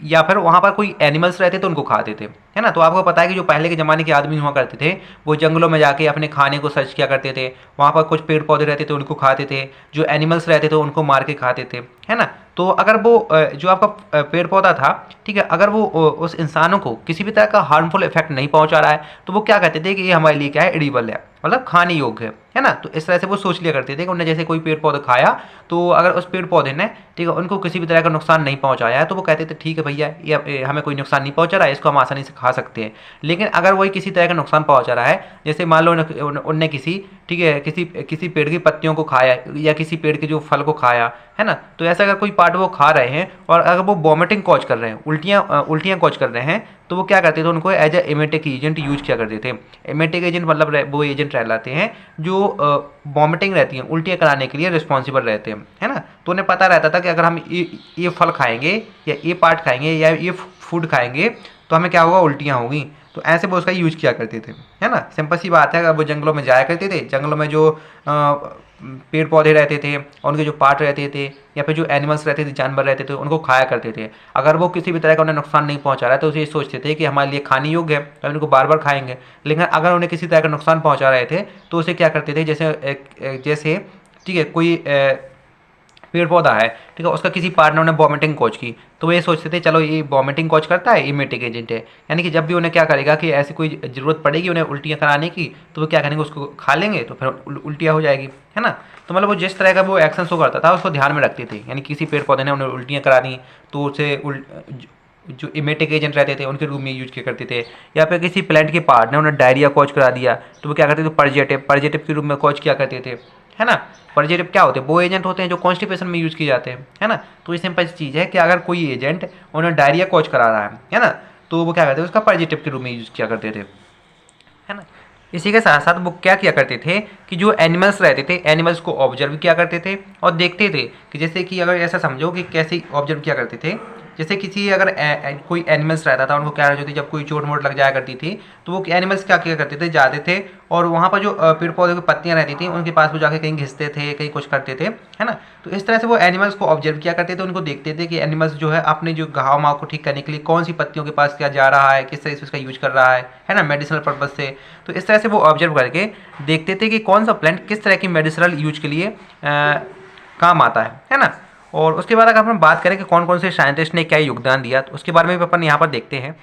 या फिर वहाँ पर कोई एनिमल्स रहते थे उनको खाते थे, है ना। तो आपको पता है कि जो पहले के ज़माने के आदमी हुआ करते थे वो जंगलों में जाके अपने खाने को सर्च किया करते थे, वहाँ पर कुछ पेड़ पौधे रहते थे उनको खाते थे, जो एनिमल्स रहते थे उनको मार के खाते थे, है ना। तो अगर वो जो आपका पेड़ पौधा था, ठीक है, अगर वो उस इंसानों को किसी भी तरह का हार्मफुल इफेक्ट नहीं पहुंचा रहा है तो वो क्या कहते थे कि ये हमारे लिए क्या है, एडिबल है, मतलब खाने योग्य है ना। तो इस तरह से वो सोच लिया करते थे कि उन्होंने जैसे कोई पेड़ पौधा खाया तो अगर उस पेड़ पौधे ने, ठीक है, उनको किसी भी तरह का नुकसान नहीं पहुंचाया है तो वो कहते थे ठीक है भैया ये हमें कोई नुकसान नहीं पहुंचा रहा है, इसको हम आसानी से खा सकते हैं। लेकिन अगर वही किसी तरह का नुकसान पहुंचा रहा है, जैसे मान लो उनने किसी, ठीक है, किसी पेड़ की पत्तियों को खाया या किसी पेड़ के जो फल को खाया, है ना, तो ऐसा अगर कोई पार्ट वो खा रहे हैं और अगर वो वॉमिटिंग कॉज कर रहे हैं, उल्टियाँ कॉज कर रहे हैं, तो वो क्या करते थे, उनको as a emetic agent use किया करते थे। एमेटिक एजेंट मतलब वो एजेंट रहलाते हैं जो वॉमिटिंग रहती है, उल्टियाँ कराने के लिए रिस्पॉन्सिबल रहते हैं, है ना। तो उन्हें पता रहता था कि अगर हम ये फल खाएंगे या ये पार्ट खाएंगे या ये फूड खाएंगे तो हमें क्या होगा, उल्टियाँ होगी। तो ऐसे वो उसका यूज किया करते थे, है ना। सिंपल सी बात है, अगर वो जंगलों में जाया करते थे, जंगलों में जो पेड़ पौधे रहते थे और उनके जो पार्ट रहते थे या फिर जो एनिमल्स रहते थे, जानवर रहते थे, उनको खाया करते थे। अगर वो किसी भी तरह का उन्हें नुकसान नहीं पहुंचा रहा है तो उसे सोचते थे कि हमारे लिए खाने योग्य है, तो उनको बार बार खाएंगे। लेकिन अगर उन्हें किसी तरह का नुकसान पहुंचा रहे थे तो उसे क्या करते थे, जैसे ठीक है, कोई पेड़ पौधा है, ठीक है, उसका किसी पार्टनर ने वॉमिटिंग कॉज की तो ये सोचते थे चलो ये वॉमिटिंग कॉज करता है, इमेटिक एजेंट है। यानी कि जब भी उन्हें क्या करेगा कि ऐसी कोई ज़रूरत पड़ेगी उन्हें उल्टियाँ कराने की तो वो क्या करेंगे, उसको खा लेंगे तो फिर उल्टियाँ हो जाएगी, है ना। तो मतलब वो जिस तरह का वो एक्शन शो करता था उसको ध्यान में रखते थे। यानी किसी पेड़ पौधे ने उन्हें उल्टियाँ करा दी तो उसे जो इमेटिक एजेंट रहते थे उनके रूप में यूज किया करते थे। या फिर किसी प्लांट के पार्ट ने उन्हें डायरिया कॉज करा दिया तो वो क्या करते थे, पर्जेटिव के रूप में कॉज किया करते थे, है ना। पर्जेटिव क्या होते हैं, वो एजेंट होते हैं जो कॉन्स्टिपेशन में यूज किए जाते हैं, है ना। तो ये सिंपल चीज़ है कि अगर कोई एजेंट उन्हें डायरिया कॉज करा रहा है ना, तो वो क्या करते हैं, उसका पर्जेटिव के रूप में यूज किया करते थे, है ना। इसी के साथ साथ वो क्या किया करते थे कि जो एनिमल्स रहते थे, एनिमल्स को ऑब्जर्व किया करते थे और देखते थे कि जैसे कि अगर ऐसा समझो कि कैसे ऑब्जर्व किया करते थे, जैसे किसी अगर कोई एनिमल्स रहता था उनको क्या होती थी, जब कोई चोट मोट लग जाया करती थी तो वो एनिमल्स क्या किया करते थे, जाते थे और वहाँ पर जो पेड़ पौधे की पत्तियाँ रहती थी उनके पास वो जाके कहीं घिसते थे, कहीं कुछ करते थे, है ना। तो इस तरह से वो एनिमल्स को ऑब्जर्व किया करते थे, उनको देखते थे कि एनिमल्स जो है अपने जो घाव माव को ठीक करने के लिए कौन सी पत्तियों के पास क्या जा रहा है, किस तरह से उसका यूज कर रहा है ना, मेडिसिनल पर्पज से। तो इस तरह से वो ऑब्जर्व करके देखते थे कि कौन सा प्लांट किस तरह की मेडिसिनल यूज के लिए काम आता है ना। और उसके बाद अगर अपन बात करें कि कौन कौन से साइंटिस्ट ने क्या योगदान दिया तो उसके बारे में भी अपन यहाँ पर देखते हैं।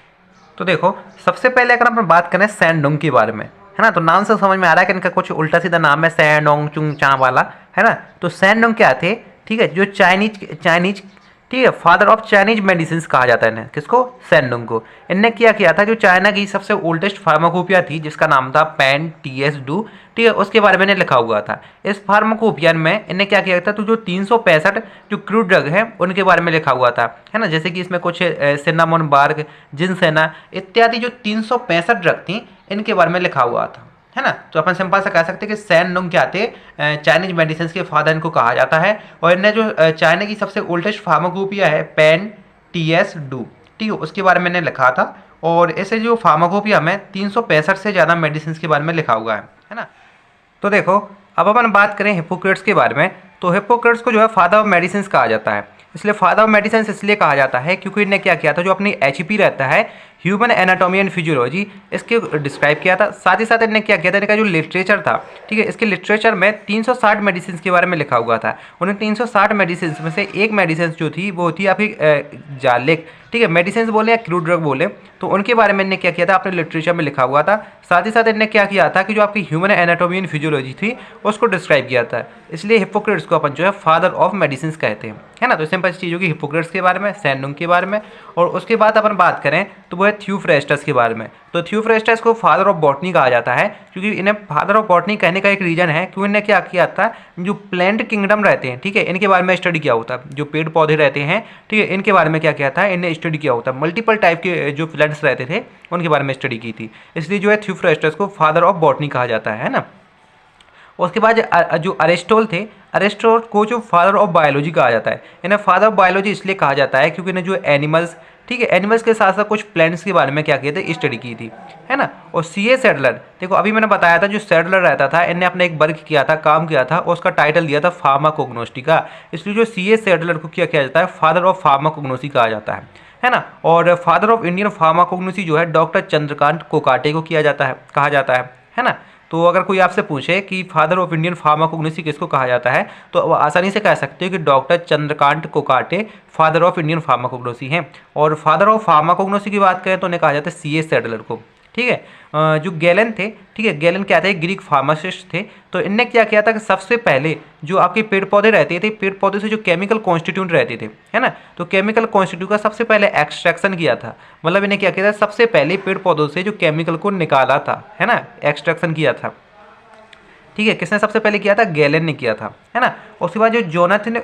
तो देखो सबसे पहले अगर अपन बात करें सैन डुंग के बारे में, है ना। तो नाम से समझ में आ रहा है कि इनका कुछ उल्टा सीधा नाम है, सैनोंग चुंग चा वाला, है ना। तो सैनोंग क्या थे, ठीक है, जो चाइनीज ठीक है, फादर ऑफ चाइनीज मेडिसिन कहा जाता है इन्हें, किसको, सैनोंग को। इनने क्या किया था, जो चाइना की सबसे ओल्डेस्ट फार्माकोपिया थी जिसका नाम था पैन टीएस डू, ठीक है, उसके बारे में इन्हें लिखा हुआ था। इस फार्माकोपियन में इन्हें क्या किया था, तो जो 365 जो क्रूड ड्रग है उनके बारे में लिखा हुआ था, है ना। जैसे कि इसमें कुछ सिन्नामोन बार्ग, जिनसेना इत्यादि जो 365 ड्रग थी इनके बारे में लिखा हुआ था, है ना। तो अपन सिंपल से कह सकते हैं कि सैनोंग क्या थे, चाइनीज मेडिसिन के फादर इनको कहा जाता है। और इन्हें जो चाइना की सबसे ओल्डेस्ट फार्माकोपिया है पैन टीएस डू, ठीक है, उसके बारे में इन्हें लिखा था। और ऐसे जो फार्माकोपिया में 365 से ज़्यादा मेडिसिन के बारे में लिखा हुआ है ना। तो देखो अब अपन बात करें हिप्पोक्रेट्स के बारे में, तो हिप्पोक्रेट्स को जो है फादर ऑफ मेडिसिन कहा जाता है। इसलिए फादर ऑफ मेडिसिन इसलिए कहा जाता है क्योंकि इन्हें क्या किया था, जो अपनी एचपी रहता है ह्यूमन एनाटॉमी एंड फिजियोलॉजी, इसके डिस्क्राइब किया था। साथ ही साथ इन्हें क्या किया था, इनका जो लिटरेचर था, ठीक है, इसके लिटरेचर में 360 मेडिसिन के बारे में लिखा हुआ था। उन्हें 360 मेडिसिन में से एक मेडिसिन जो थी वो थी आपकी जालिक, ठीक है, मेडिसिन बोले या क्रूड ड्रग बोले, तो उनके बारे में इन्हें क्या किया था, अपने लिटरेचर में लिखा हुआ था। साथ ही साथ इन्हें क्या किया था कि जो आपकी ह्यूमन एनाटॉमी एंड फिजियोलॉजी थी उसको डिस्क्राइब किया था। इसलिए हिप्पोक्रेट्स को अपन जो है फादर ऑफ मेडिसिन कहते हैं, है ना। तो सिंपल चीज़ होगी हिप्पोक्रेट्स के बारे में, सैनोंग के बारे में। और उसके बाद अपन बात करें तो वो है थ्यूफ्रेस्टस के बारे में। तो थ्यूफ्रेस्टस को फादर ऑफ बॉटनी कहा जाता है क्योंकि इन्हें फादर ऑफ बॉटनी कहने का एक रीजन है क्योंकि इन्हें क्या किया था, जो प्लांट किंगडम रहते हैं, ठीक है, इनके बारे में स्टडी किया होता है। जो पेड़ पौधे रहते हैं, ठीक है, इनके बारे में क्या किया था, इन्हें स्टडी किया होता है। मल्टीपल टाइप के जो प्लांट्स रहते थे उनके बारे में स्टडी की थी। इसलिए जो है थ्यूफ्रेस्टस को फादर ऑफ बॉटनी कहा जाता है ना। उसके बाद जो अरिस्टोटल थे, अरिस्टोटल को जो फादर ऑफ बायोलॉजी कहा जाता है। इन्हें फादर ऑफ बायोलॉजी इसलिए कहा जाता है क्योंकि इन्हें जो एनिमल्स, ठीक है, एनिमल्स के साथ साथ कुछ प्लांट्स के बारे में क्या किए थे, स्टडी की थी, है ना। और सीए सैडलर, देखो अभी मैंने बताया था जो सैडलर रहता था, इन्हें अपने एक वर्क किया था, काम किया था, और उसका टाइटल दिया था फार्माकोग्नोस्टिका। इसलिए जो सीए सैडलर को क्या किया जाता है, फादर ऑफ फार्माकोग्नोसी कहा जाता है ना। और फादर ऑफ इंडियन फार्माकोग्नोसी जो है डॉक्टर चंद्रकांत कोकाटे को किया जाता है, कहा जाता है ना। तो अगर कोई आपसे पूछे कि फादर ऑफ इंडियन फार्माकोग्नोसी किसको कहा जाता है, तो आसानी से कह सकते हो कि doctor Chandrakant Kokate father of Indian pharmacognosy हैं। और फादर ऑफ फार्माकोग्नोसी की बात करें तो उन्हें कहा जाता है सीए सैडलर को, ठीक है। जो गैलन थे, ठीक है, गैलन क्या थे, ग्रीक फार्मासिस्ट थे। तो इनने क्या किया था कि सबसे पहले जो आपके पेड़ पौधे रहते थे, पेड़ पौधे से जो केमिकल कॉन्स्टिट्यूट रहते थे, है ना, तो केमिकल कॉन्स्टिट्यूट का सबसे पहले एक्सट्रैक्शन किया था। मतलब इन्हें क्या किया था, सबसे पहले पेड़ पौधों से जो केमिकल को निकाला था, है ना, एक्सट्रैक्शन किया था, ठीक है। किसने सबसे पहले किया था, गैलन ने किया था, है ना। उसके बाद जो जोनाथन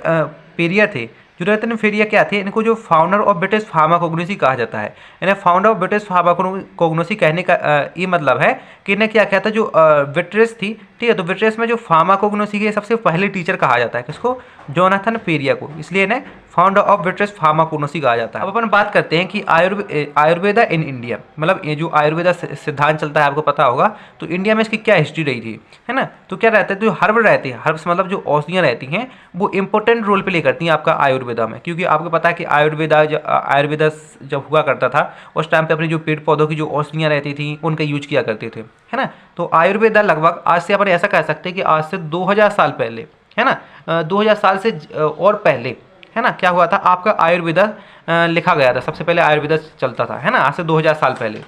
पेरियर थे, जोनाथन पेरियर क्या थे, इनको जो फाउंडर ऑफ ब्रिटिश फार्माकोग्नोसी कहा जाता है। इन्हें फाउंडर ऑफ ब्रिटिश फार्माकोग्नोसी कहने का ये मतलब है कि इन्हें क्या किया था, जो विट्रेस थी, ठीक है, तो विट्रेस में जो फार्माकोग्नोसी के सबसे पहले टीचर कहा जाता है, किसको, जोनाथन पेरियर को। इसलिए इन्हें फाउंडर ऑफ ब्रिटिश फार्माकोग्नोसी कहा जाता है। अब अपन बात करते हैं कि आयुर्वेदा इन इंडिया, मतलब ये जो आयुर्वेदा सिद्धांत चलता है आपको पता होगा, तो इंडिया में इसकी क्या हिस्ट्री रही थी, है ना। तो क्या रहता है, जो हर्ब रहते हैं, हर्ब्स मतलब जो औषधियाँ रहती हैं, वो इंपॉर्टेंट रोल प्ले करती हैं आपका आयुर्वेदा में। क्योंकि आपको पता है कि आयुर्वेदा जब हुआ करता था उस टाइम पे अपने जो पेड़ पौधों की जो औषधियाँ रहती थी उनका यूज किया करते थे, है ना। तो आयुर्वेदा लगभग आज से अपन ऐसा कह सकते हैं कि आज से 2000 साल पहले, है ना, 2000 साल से और पहले, है ना, क्या हुआ था, आपका आयुर्वेदा लिखा गया था। सबसे पहले आयुर्वेदा चलता था, है ना, आज से 2000 साल पहले,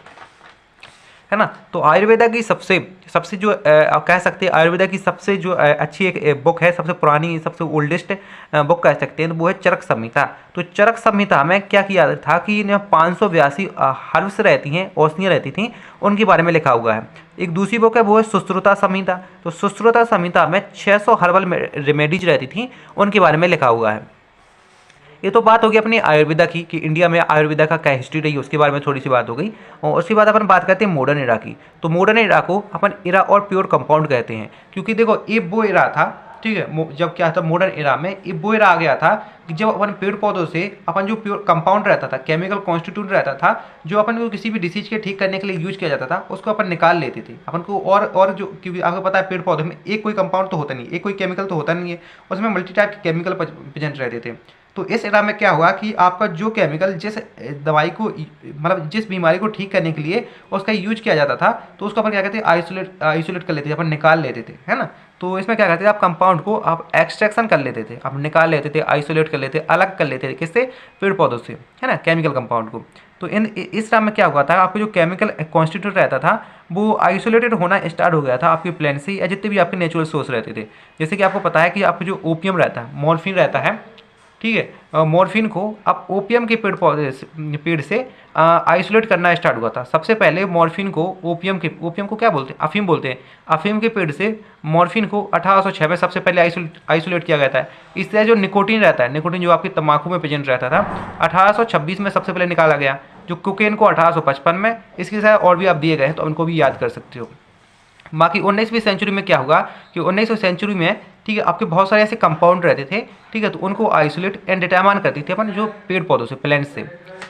है ना। तो आयुर्वेदा की सबसे जो आप कह सकते हैं आयुर्वेदा की सबसे जो अच्छी एक बुक है, सबसे पुरानी, सबसे ओल्डेस्ट बुक कह सकते हैं, तो वो है चरक संहिता। तो चरक संहिता में क्या किया था कि 582 हर्ब्स रहती हैं, औषधियाँ रहती थी, उनके बारे में लिखा हुआ है। एक दूसरी बुक है वो है सुश्रुता संहिता। तो सुश्रुता संहिता में 600 हर्बल रेमेडीज रहती थी, उनके बारे में लिखा हुआ है। ये तो बात होगी अपनी आयुर्वेदा की कि इंडिया में आयुर्वेदा का क्या हिस्ट्री रही, उसके बारे में थोड़ी सी बात हो गई। और उसके बाद अपन बात करते हैं मॉडर्न एरा की। तो मॉडर्न एरा को अपन एरा और प्योर कंपाउंड कहते हैं, क्योंकि देखो ये वो एरा था, ठीक है, जब क्या था मॉडर्न एरा में, ये वो एरा आ गया था कि जब अपन पेड़ पौधों से अपन जो प्योर कंपाउंड रहता था, केमिकल कॉन्स्टिट्यूट रहता था, जो अपन को किसी भी डिसीज के ठीक करने के लिए यूज किया जाता था, उसको अपन निकाल लेते थे अपन को। और जो, क्योंकि आपको पता है पेड़ पौधों में एक कोई कंपाउंड तो होता नहीं, एक कोई केमिकल तो होता नहीं है, उसमें मल्टी टाइप के केमिकल प्रेजेंट रहते थे। तो इस एरा में क्या हुआ कि आपका जो केमिकल जिस दवाई को, मतलब जिस बीमारी को ठीक करने के लिए उसका यूज किया जाता था, तो उसको अपन क्या कहते हैं, आइसोलेट कर लेते थे, अपन निकाल लेते थे, है ना। तो इसमें क्या करते थे, आप कंपाउंड को आप एक्सट्रैक्शन कर लेते थे, आप निकाल लेते थे, आइसोलेट कर लेते, अलग कर लेते थे, किससे, पेड़ पौधों से, है ना, केमिकल कंपाउंड को। तो इस टाइम में क्या हुआ था, आपको जो केमिकल कॉन्स्टिट्यूट रहता था वो आइसोलेटेड होना स्टार्ट हो गया था आपके प्लांट से या जितने भी आपके नेचुरल सोर्स रहते थे। जैसे कि आपको पता है कि आपको जो ओपियम रहता है, मॉर्फिन रहता है, ठीक है, मॉर्फिन को आप ओपियम के पेड़ से आइसोलेट करना स्टार्ट हुआ था। सबसे पहले मॉर्फिन को ओपियम को क्या बोलते हैं, अफीम बोलते हैं, अफीम के पेड़ से मॉर्फिन को 1806 में सबसे पहले आइसोलेट किया गया था। इससे जो निकोटीन रहता है, निकोटीन जो आपकी तम्बाकू में प्रेजेंट रहता था, 1826 में सबसे पहले निकाला गया। जो कोकेन को 1855 में, इसके साथ और भी आप दिए गए हैं तो उनको भी याद कर सकते हो। बाकी 19वीं सेंचुरी में क्या होगा कि 19वीं सेंचुरी में, ठीक है, आपके बहुत सारे ऐसे कंपाउंड रहते थे, ठीक है, तो उनको आइसोलेट एंड डिटरमाइन करती थी अपन जो पेड़ पौधों से, प्लांट से,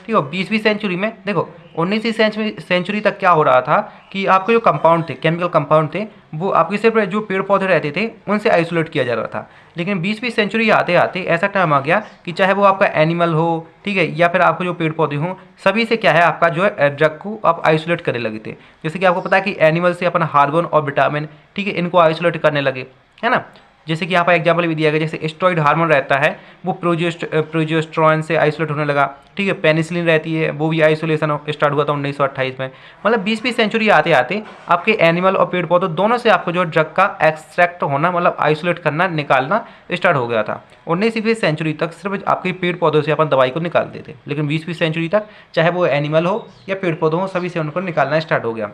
ठीक है। 20वीं सेंचुरी में देखो, 19वीं सेंचुरी तक क्या हो रहा था कि आपके जो कंपाउंड थे, केमिकल कंपाउंड थे, वो आपके सिर्फ जो पेड़ पौधे रहते थे उनसे आइसोलेट किया जा रहा था। लेकिन 20वीं सेंचुरी आते आते ऐसा टाइम आ गया कि चाहे वो आपका एनिमल हो, ठीक है, या फिर आपको जो पेड़ पौधे हों, सभी से क्या है आपका जो है ड्रग को आप आइसोलेट करने लगे थे। जैसे कि आपको पता है कि एनिमल से अपन हार्मोन और विटामिन, ठीक है, इनको आइसोलेट करने लगे, है ना। जैसे कि यहाँ पर एग्जाम्पल भी दिया गया, जैसे स्टेरॉइड हार्मोन रहता है वो प्रोजेस्टेरोन से आइसोलेट होने लगा, ठीक है। पेनिसिलिन रहती है वो भी आइसोलेशन स्टार्ट हुआ था 1928 में। मतलब 20वीं सेंचुरी आते आते आपके एनिमल और पेड़ पौधों दोनों से आपको जो ड्रग का एक्सट्रैक्ट होना, मतलब आइसोलेट करना, निकालना स्टार्ट हो गया था। 19वीं सेंचुरी तक सिर्फ आपके पेड़ पौधों से अपन दवाई को निकालते थे, लेकिन 20वीं सेंचुरी तक चाहे वो एनिमल हो या पेड़ पौधों हो, सभी से उनको निकालना स्टार्ट हो गया,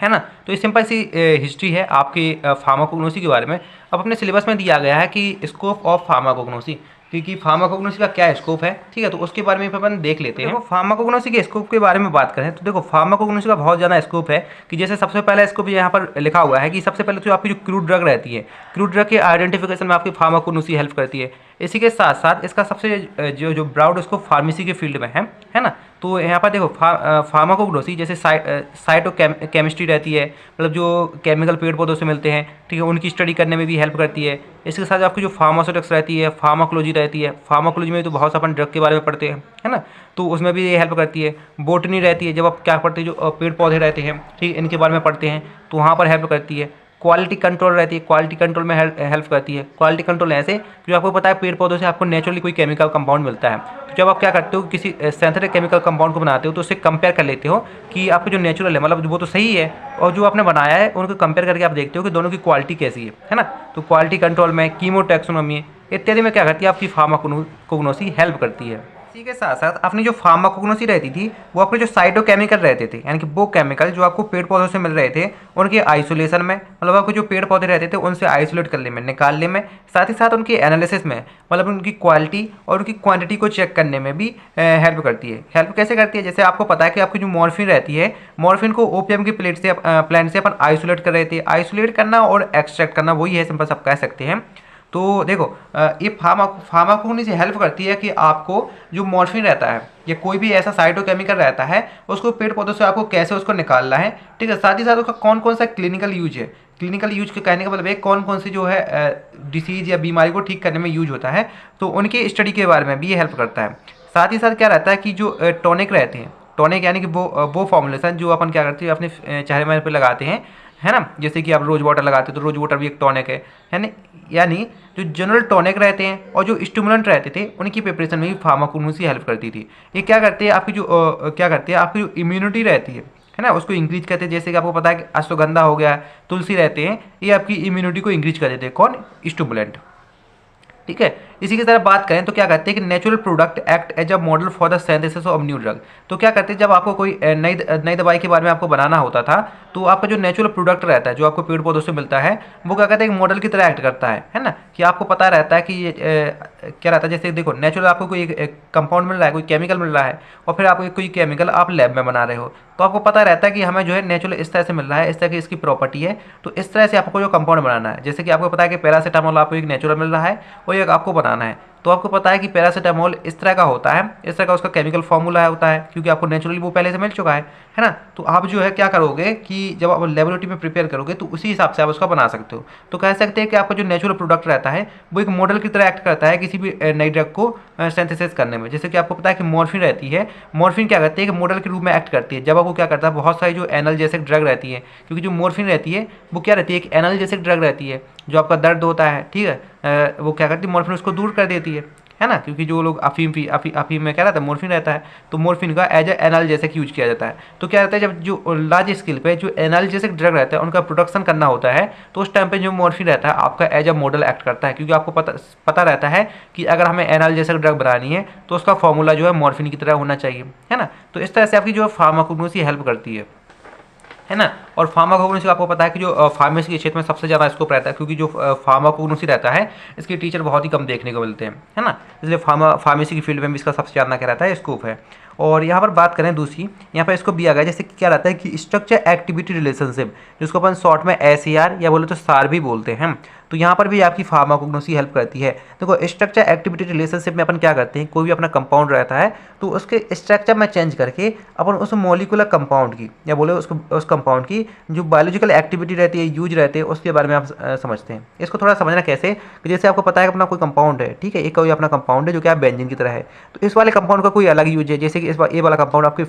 है ना। तो ये सिंपल सी हिस्ट्री है आपकी फार्माकोग्नोसी के बारे में। अब अपने सिलेबस में दिया गया है कि स्कोप ऑफ फार्माकोग्नोसी, क्योंकि फार्माकोग्नोसी का क्या स्कोप है, ठीक है, तो उसके बारे में अपन देख लेते हैं। देखो फार्माकोग्नोसी के स्कोप के बारे में बात करें तो देखो फार्माकोग्नोसी का बहुत ज़्यादा स्कोप है कि जैसे सबसे पहला स्कोप यहाँ पर लिखा हुआ है कि सबसे पहले तो आपकी जो क्रूड ड्रग रहती है, क्रूड ड्रग के आइडेंटिफिकेशन में आपकी फार्माकोग्नोसी हेल्प करती है। इसी के साथ साथ इसका सबसे जो ब्रॉड स्कोप फार्मेसी के फील्ड में है ना। तो यहाँ पर देखो फार्माकोग्नोसी जैसे साइटो केमिस्ट्री रहती है, मतलब जो केमिकल पेड़ पौधों से मिलते हैं, ठीक है, उनकी स्टडी करने में भी हेल्प करती है। इसके साथ आपकी जो फार्मास्यूटिक्स रहती है, फार्माकोलॉजी रहती है, फार्माकोलॉजी में तो बहुत सा अपन ड्रग के बारे में पढ़ते हैं, है ना, तो उसमें भी ये हेल्प करती है। बोटनी रहती है, जब आप क्या पढ़ते हैं, जो पेड़ पौधे रहते हैं, ठीक, इनके बारे में पढ़ते हैं, तो वहाँ पर हेल्प करती है। क्वालिटी कंट्रोल रहती है, क्वालिटी कंट्रोल में हेल्प करती है। क्वालिटी कंट्रोल ऐसे जो आपको पता है पेड़ पौधों से आपको नेचुरली कोई केमिकल कंपाउंड मिलता है, तो जब आप क्या करते हो किसी सिंथेटिक केमिकल कंपाउंड को बनाते हो तो उससे कंपेयर कर लेते हो कि आपको जो नेचुरल है, मतलब वो तो सही है, और जो आपने बनाया है उनको कंपेयर करके आप देखते हो कि दोनों की क्वालिटी कैसी है ना। तो क्वालिटी कंट्रोल में, कीमोटैक्सोनॉमी इत्यादि में क्या करती है आपकी फार्माकोग्नोसी हेल्प करती है। इसी के साथ साथ अपनी जो फार्माकोग्नोसी रहती थी वो आपके जो साइटोकेमिकल रहते थे, यानी कि वो केमिकल जो आपको पेड़ पौधों से मिल रहे थे उनके आइसोलेशन में, मतलब आपको जो पेड़ पौधे रहते थे उनसे आइसोलेट करने में, निकालने में, साथ ही साथ उनके एनालिसिस में, मतलब उनकी क्वालिटी और उनकी क्वांटिटी को चेक करने में भी हेल्प करती है। हेल्प कैसे करती है, जैसे आपको पता है कि आपकी जो मॉर्फिन रहती है, मॉर्फिन को ओपियम की प्लांट से अपन आइसोलेट कर रहे थे। आइसोलेट करना और एक्सट्रैक्ट करना वही है, सिंपल सब कह सकते हैं। तो देखो ये फार्माकोग्नोसी से हेल्प करती है कि आपको जो मॉर्फिन रहता है या कोई भी ऐसा साइटोकेमिकल रहता है उसको पेड़ पौधों से आपको कैसे उसको निकालना है, ठीक है, साथ ही साथ उसका कौन कौन सा क्लिनिकल यूज है। क्लिनिकल यूज के कहने का मतलब है कौन कौन सी जो है डिसीज या बीमारी को ठीक करने में यूज होता है, तो उनकी स्टडी के बारे में भी ये हेल्प करता है। साथ ही साथ क्या रहता है कि जो टॉनिक रहते हैं, टॉनिक यानी कि वो फॉर्मुलेशन जो अपन क्या करते हैं अपने चेहरे में पे लगाते हैं, है ना, जैसे कि आप रोज वाटर लगाते हो तो रोज वाटर भी एक टॉनिक है ना। यानी जो जनरल टॉनिक रहते हैं और जो स्टिमुलेंट रहते थे उनकी प्रिपरेशन में भी फार्माकोग्नोसी हेल्प करती थी। ये क्या करते हैं आपकी जो क्या करते हैं आपकी जो इम्यूनिटी रहती है ना, उसको इंक्रीज करते हैं। जैसे कि आपको पता है कि अश्वगंधा हो गया, तुलसी रहते हैं, ये आपकी इम्यूनिटी को इंक्रीज कर देते हैं, कौन, स्टिमुलेंट, ठीक है। इसी की तरह बात करें तो क्या करते हैं कि natural product act as a model for the synthesis of new drug. तो क्या करते हैं जब आपको कोई नई दवाई के बारे में आपको बनाना होता था तो आपका जो नेचुरल प्रोडक्ट रहता है जो आपको पेड़ पौधों से मिलता है वो क्या कहते हैं एक मॉडल की तरह एक्ट करता है ना, कि आपको पता रहता है कि ये क्या रहता है। जैसे देखो नेचुरल आपको कोई कंपाउंड मिल रहा है, कोई केमिकल मिल रहा है, और फिर आपको कोई केमिकल आप लैब में बना रहे हो, तो आपको पता रहता है कि हमें जो है नेचुरल इस तरह से मिल रहा है, इस तरह की इसकी प्रॉपर्टी है, तो इस तरह से आपको जो कंपाउंड बनाना है। जैसे कि आपको पता है कि पैरासीटामोल आपको एक नेचुरल मिल रहा है और एक आपको बनाना है, तो आपको पता है कि पैरासीटामोल इस तरह का होता है, इस तरह का उसका केमिकल फॉर्मूला होता है, क्योंकि आपको नेचुरली वो पहले से मिल चुका है ना। तो आप जो है क्या करोगे कि जब आप लेबोरेटरी में प्रिपेयर करोगे तो उसी हिसाब से आप उसका बना सकते हो। तो कह सकते हैं कि आपका जो नेचुरल प्रोडक्ट रहता है वो एक मॉडल की तरह एक्ट करता है किसी भी नई ड्रग को सिंथेसिस करने में। जैसे कि आपको पता है कि मॉर्फिन रहती है, मॉर्फिन क्या करती है कि मॉडल के रूप में एक्ट करती है। जब आपको क्या करता है बहुत सारी जो एनाल्जेसिक ड्रग रहती है, क्योंकि जो मॉर्फिन रहती है वो क्या रहती है एक एनाल्जेसिक ड्रग रहती है, जो आपका दर्द होता है, ठीक है, वो क्या करती है, मॉर्फिन उसको दूर कर देती है ना, क्योंकि जो लोग अफीम में क्या रहता है, मॉर्फिन रहता है, तो मॉर्फिन का एज ए एनाल्जेसिक यूज किया जाता है। तो क्या रहता है, जब जो लार्ज स्केल पे जो एनाल्जेसिक ड्रग रहता है उनका प्रोडक्शन करना होता है, तो उस टाइम पे जो मॉर्फिन रहता है आपका एज अ मॉडल एक्ट करता है, क्योंकि आपको पता रहता है कि अगर हमें एनाल्जेसिक ड्रग बनानी है तो उसका फॉर्मूला जो है मॉर्फिन की तरह होना चाहिए, है ना। तो इस तरह से आपकी जो फार्माकोग्नोसी हेल्प करती है ना। और फार्माकोग्नोसी आपको पता है कि जो फार्मेसी के क्षेत्र में सबसे ज़्यादा स्कोप रहता है, क्योंकि जो फार्माकोग्नोसी रहता है इसके टीचर बहुत ही कम देखने को मिलते हैं, है ना। इसलिए फार्मेसी की फील्ड में भी इसका सबसे ज़्यादा क्या रहता है, स्कोप है। और यहाँ पर बात करें दूसरी, यहाँ पर इसको दिया गया जैसे कि क्या रहता है कि स्ट्रक्चर एक्टिविटी रिलेशनशिप, जिसको अपन शॉर्ट में SAR या बोले तो SAR भी बोलते हैं। तो यहाँ पर भी आपकी फार्माकोग्नोसी हेल्प करती है। देखो स्ट्रक्चर एक्टिविटी रिलेशनशिप में अपन क्या करते हैं, कोई भी अपना कंपाउंड रहता है तो उसके स्ट्रक्चर में चेंज करके अपन उस मॉलिक्यूलर कंपाउंड की या बोले उस कंपाउंड की जो बायोलॉजिकल एक्टिविटी रहती है, यूज रहते हैं, उसके बारे में आप समझते हैं। इसको थोड़ा समझना कैसे कि जैसे आपको पता है कि अपना कोई कंपाउंड है, ठीक है, एक कोई अपना कंपाउंड है जो कि आप बेंजीन की तरह है, तो इस वाले कंपाउंड का कोई अलग यूज है, जैसे कि ये वाला कंपाउंड आपके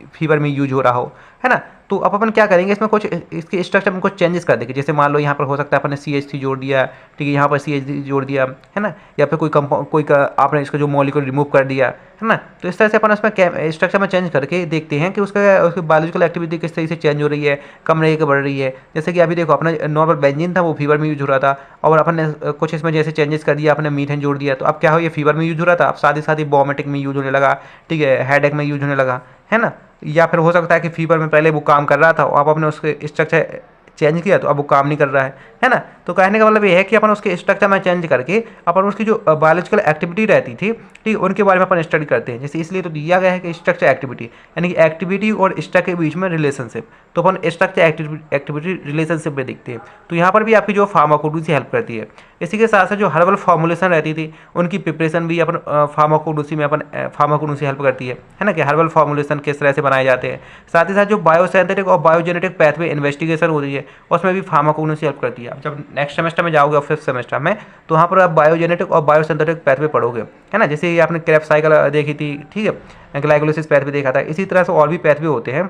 फीवर में यूज हो रहा हो, है ना। तो अब अपन क्या करेंगे, इसमें कुछ इसके स्ट्रक्चर में कुछ चेंजेस कर देंगे। जैसे मान लो यहाँ पर हो सकता है अपन ने CH3 जोड़ दिया, ठीक है, यहाँ पर CH3 जोड़ दिया, है ना, या फिर आपने इसका जो मॉलिक्यूल रिमूव कर दिया, है ना। तो इस तरह से अपन उसमें स्ट्रक्चर में चेंज करके देखते हैं कि उसकी बायोलॉजिकल एक्टिविटी किस तरीके से चेंज हो रही है, कम रही है कि बढ़ रही है। जैसे कि अभी देखो अपना नॉर्मल बेंजीन था वो फीवर में यूज हो रहा था, और अपन ने कुछ इसमें जैसे चेंजेस कर दिया, अपने मीथेन जोड़ दिया, तो अब क्या हो, ये फीवर में यूज हो रहा था, अब साथ ही वॉमिटिंग में यूज होने लगा, ठीक है, हेडेक में यूज होने लगा, है ना। या फिर हो सकता है कि फीवर में पहले वो काम कर रहा था और अब आपने उसके स्ट्रक्चर चेंज किया तो अब वो काम नहीं कर रहा है ना। तो कहने का मतलब ये है कि अपन उसके स्ट्रक्चर में चेंज करके अपन उसकी जो बायोलॉजिकल एक्टिविटी रहती थी, ठीक, उनके बारे में अपन स्टडी करते हैं। जैसे इसलिए तो दिया गया है कि स्ट्रक्चर एक्टिविटी, यानी कि एक्टिविटी और स्ट्रक्चर के बीच में रिलेशनशिप, तो अपन स्ट्रक्चर एक्टिविटी रिलेशनशिप में देखते हैं। तो यहाँ पर भी आपकी जो फार्माकोग्नोसी हेल्प करती है। इसी के साथ साथ जो हर्बल फॉर्मुलेशन रहती थी उनकी प्रिपरेशन भी अपन फार्माकोग्नोसी में अपन फार्माकोग्नोसी हेल्प करती है ना, कि हर्बल फॉर्मुलेशन किस तरह से बनाए जाते हैं। साथ ही साथ जो बायोसिंथेटिक और बायोजेनेटिक पैथवे इन्वेस्टिगेशन होती है उसमें भी फार्माकोग्नोसी हेल्प करती है। अब जब नेक्स्ट सेमेस्टर में जाओगे और 5th सेमेस्टर में, तो वहाँ पर आप बायोजेनेटिक और बायोसिंथेटिक पैथवे पढ़ोगे, है ना। जैसे आपने क्रेब्स साइकिल देखी थी, ठीक है, ग्लाइकोलाइसिस पैथवे देखा था, इसी तरह से और भी पैथवे होते हैं।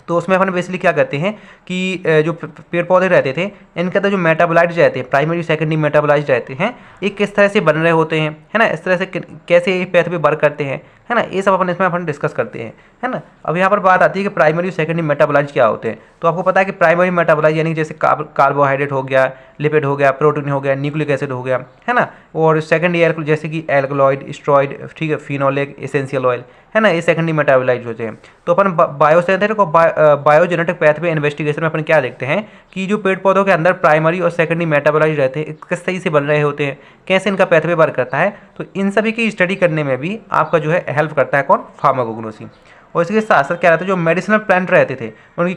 तो उसमें अपन बेसिकली क्या करते हैं कि जो पेड़ पौधे रहते थे इनके अंदर जो मेटाबोलाइट्स रहते हैं, प्राइमरी सेकेंडरी मेटाबोलाइट्स रहते हैं, ये किस तरह से बन रहे होते हैं, है ना, इस तरह से कैसे ये पैथवे वर्क करते हैं, है ना, ये सब अपन डिस्कस करते हैं, है ना। अब यहाँ पर बात आती है कि प्राइमरी सेकेंडरी मेटाबोलाइट्स क्या होते हैं। तो आपको पता है कि प्राइमरी मेटाबोलाइट यानी जैसे कार्बोहाइड्रेट हो गया, लिपिड हो गया, प्रोटीन हो गया, न्यूक्लिक एसिड हो गया, है ना। और सेकेंडरी जैसे कि एल्कलॉइड, स्टेरॉइड, ठीक है, फिनोलिक, एसेंशियल ऑयल, है ना, ये सेकेंडरी मेटाबोलाइट होते हैं। तो अपन बायोसिंथेटिक और बायोजेनेटिक पैथवे इन्वेस्टिगेशन में अपन क्या देखते हैं कि जो पेड़ पौधों के अंदर प्राइमरी और सेकेंडरी मेटाबोलाइट रहते हैं किस तरीके से बन रहे होते हैं, कैसे इनका पैथवे वर्क करता है, तो इन सभी की स्टडी करने में भी आपका जो है हेल्प करता है कौन, फार्माकोग्नोसी। और इसके साथ साथ क्या रहता है, जो मेडिसिनल प्लांट रहते थे उनकी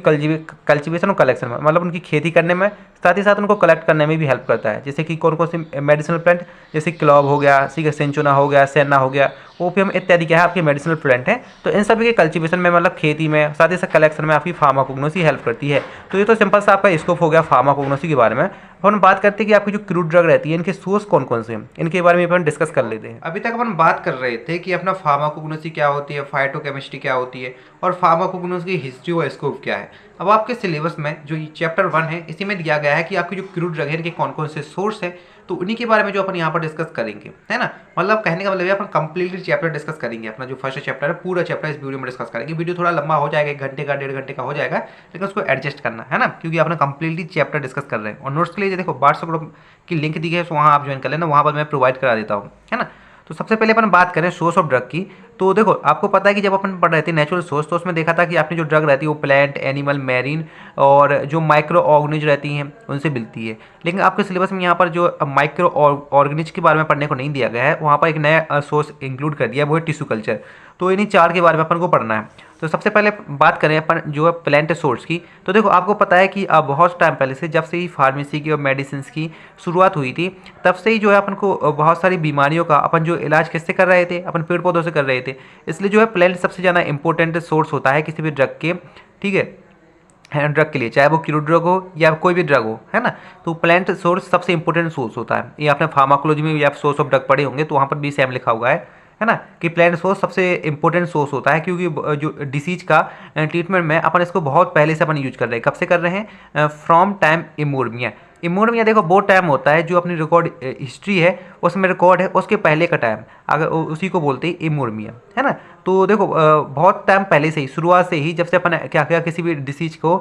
कल्टीवेशन और कलेक्शन में, मतलब उनकी खेती करने में, साथ ही साथ उनको कलेक्ट करने में भी हेल्प करता है। जैसे कि कौन कौन सी मेडिसिनल प्लांट, जैसे क्लॉव हो गया, ठीक है, सेंचुना हो गया, सेन्ना हो गया, ओपियम इत्यादि क्या है आपके मेडिसिनल प्लांट हैं। तो इन सभी के कल्टीवेशन में, मतलब खेती में, साथ ही साथ कलेक्शन में आपकी फार्माकोग्नोसी हेल्प करती है। तो ये तो सिंपल सा आपका स्कोप हो गया फार्माकोग्नोसी के बारे में। अब हम बात करते हैं कि आपकी जो क्रूड ड्रग रहती है इनके सोर्स कौन कौन से हैं, इनके बारे में अपन डिस्कस कर लेते हैं। अभी तक अपन बात कर रहे थे कि अपना फार्माकोग्नोसी क्या होती है, फाइटोकेमिस्ट्री क्या होती है, और फार्माकोग्नोसी की हिस्ट्री और स्कोप क्या है। अब आपके सिलेबस में जो चैप्टर 1 है इसी में दिया गया है कि आपकी जो क्रूड ड्रग है इनके कौन कौन से सोर्स है, तो उन्हीं के बारे में जो अपन यहाँ पर डिस्कस करेंगे, है ना। मतलब कहने का मतलब है अपन कंप्लीटली चैप्टर डिस्कस करेंगे। अपना जो फर्स्ट चैप्टर है पूरा चैप्टर इस वीडियो में डिस्कस करेंगे। वीडियो थोड़ा लंबा हो जाएगा, 1 घंटे का 1.5 घंटे का हो जाएगा, लेकिन उसको एडजस्ट करना है ना, क्योंकि अपना कंप्लीटली चैप्टर डिस्कस कर रहे हैं। और नोट्स के लिए देखो व्हाट्सएप ग्रुप की लिंक दी है, तो वहाँ आप ज्वाइन कर लेना, वहाँ पर मैं प्रोवाइड करा देता हूँ, है ना। तो सबसे पहले अपन बात करें सोर्स ऑफ ड्रग की। तो देखो आपको पता है कि जब अपन पढ़ रहे थे नेचुरल सोर्स, तो उसमें देखा था कि आपने जो ड्रग रहती है वो प्लांट, एनिमल, मैरीन और जो माइक्रो ऑर्गेनिज रहती हैं उनसे मिलती है। लेकिन आपके सिलेबस में यहाँ पर जो माइक्रो ऑर्गेनिज के बारे में पढ़ने को नहीं दिया गया है, वहाँ पर एक नया सोर्स इंक्लूड कर दिया, वो है टिश्यू कल्चर। तो इन्हीं 4 के बारे में अपन को पढ़ना है। तो सबसे पहले बात करें अपन जो है प्लांट सोर्स की। तो देखो आपको पता है कि अब बहुत टाइम पहले से, जब से ही फार्मेसी की और मेडिसिन की शुरुआत हुई थी, तब से ही जो है अपन को बहुत सारी बीमारियों का अपन जो इलाज किससे कर रहे थे, अपन पेड़ पौधों से कर रहे थे। इसलिए जो है प्लांट सबसे ज़्यादा इंपॉर्टेंट सोर्स होता है किसी भी ड्रग के, ठीक है, ड्रग के लिए, चाहे वो क्रूड ड्रग हो या कोई भी ड्रग हो, है ना। तो प्लांट सोर्स सबसे इंपॉर्टेंट सोर्स होता है। ये आपने फार्माकोलॉजी में या सोर्स ऑफ ड्रग पढ़े होंगे, तो वहाँ पर भी सेम लिखा हुआ है ना, कि प्लांट सोर्स सबसे इंपॉर्टेंट सोर्स होता है, क्योंकि जो डिसीज का ट्रीटमेंट में अपन इसको बहुत पहले से अपन यूज कर रहे हैं। कब से कर रहे हैं, फ्रॉम टाइम इमोर्मिया, इमोर्मिया देखो वो टाइम होता है जो अपनी रिकॉर्ड हिस्ट्री है उसमें रिकॉर्ड है उसके पहले का टाइम, अगर उसी को बोलते हैं इमोर्मिया, है ना। तो देखो बहुत टाइम पहले से ही, शुरुआत से ही, जब से अपन क्या क्या किसी भी डिसीज को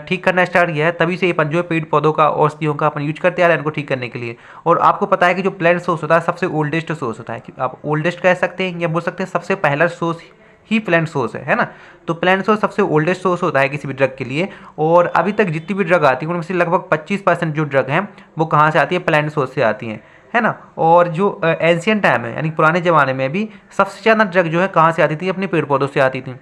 ठीक करना स्टार्ट किया है, तभी से अपन जो है पेड़ पौधों का, औषधियों का अपन यूज करते आ रहे हैं इनको ठीक करने के लिए। और आपको पता है कि जो प्लांट सोर्स होता है सबसे ओल्डेस्ट सोर्स होता है, कि आप ओल्डेस्ट कह सकते हैं या बोल सकते हैं सबसे पहला सोर्स ही प्लांट सोर्स है ना। तो प्लांट सोर्स सबसे ओल्डेस्ट सोर्स होता है किसी भी ड्रग के लिए। और अभी तक जितनी भी ड्रग आती है उनमें से लगभग 25% जो ड्रग हैं वो कहाँ से आती है, प्लांट सोर्स से आती हैं, है ना। और जो एंशियंट टाइम है यानी पुराने ज़माने में भी सबसे ज़्यादा ड्रग जो है कहाँ से आती थी, अपने पेड़ पौधों से आती थी।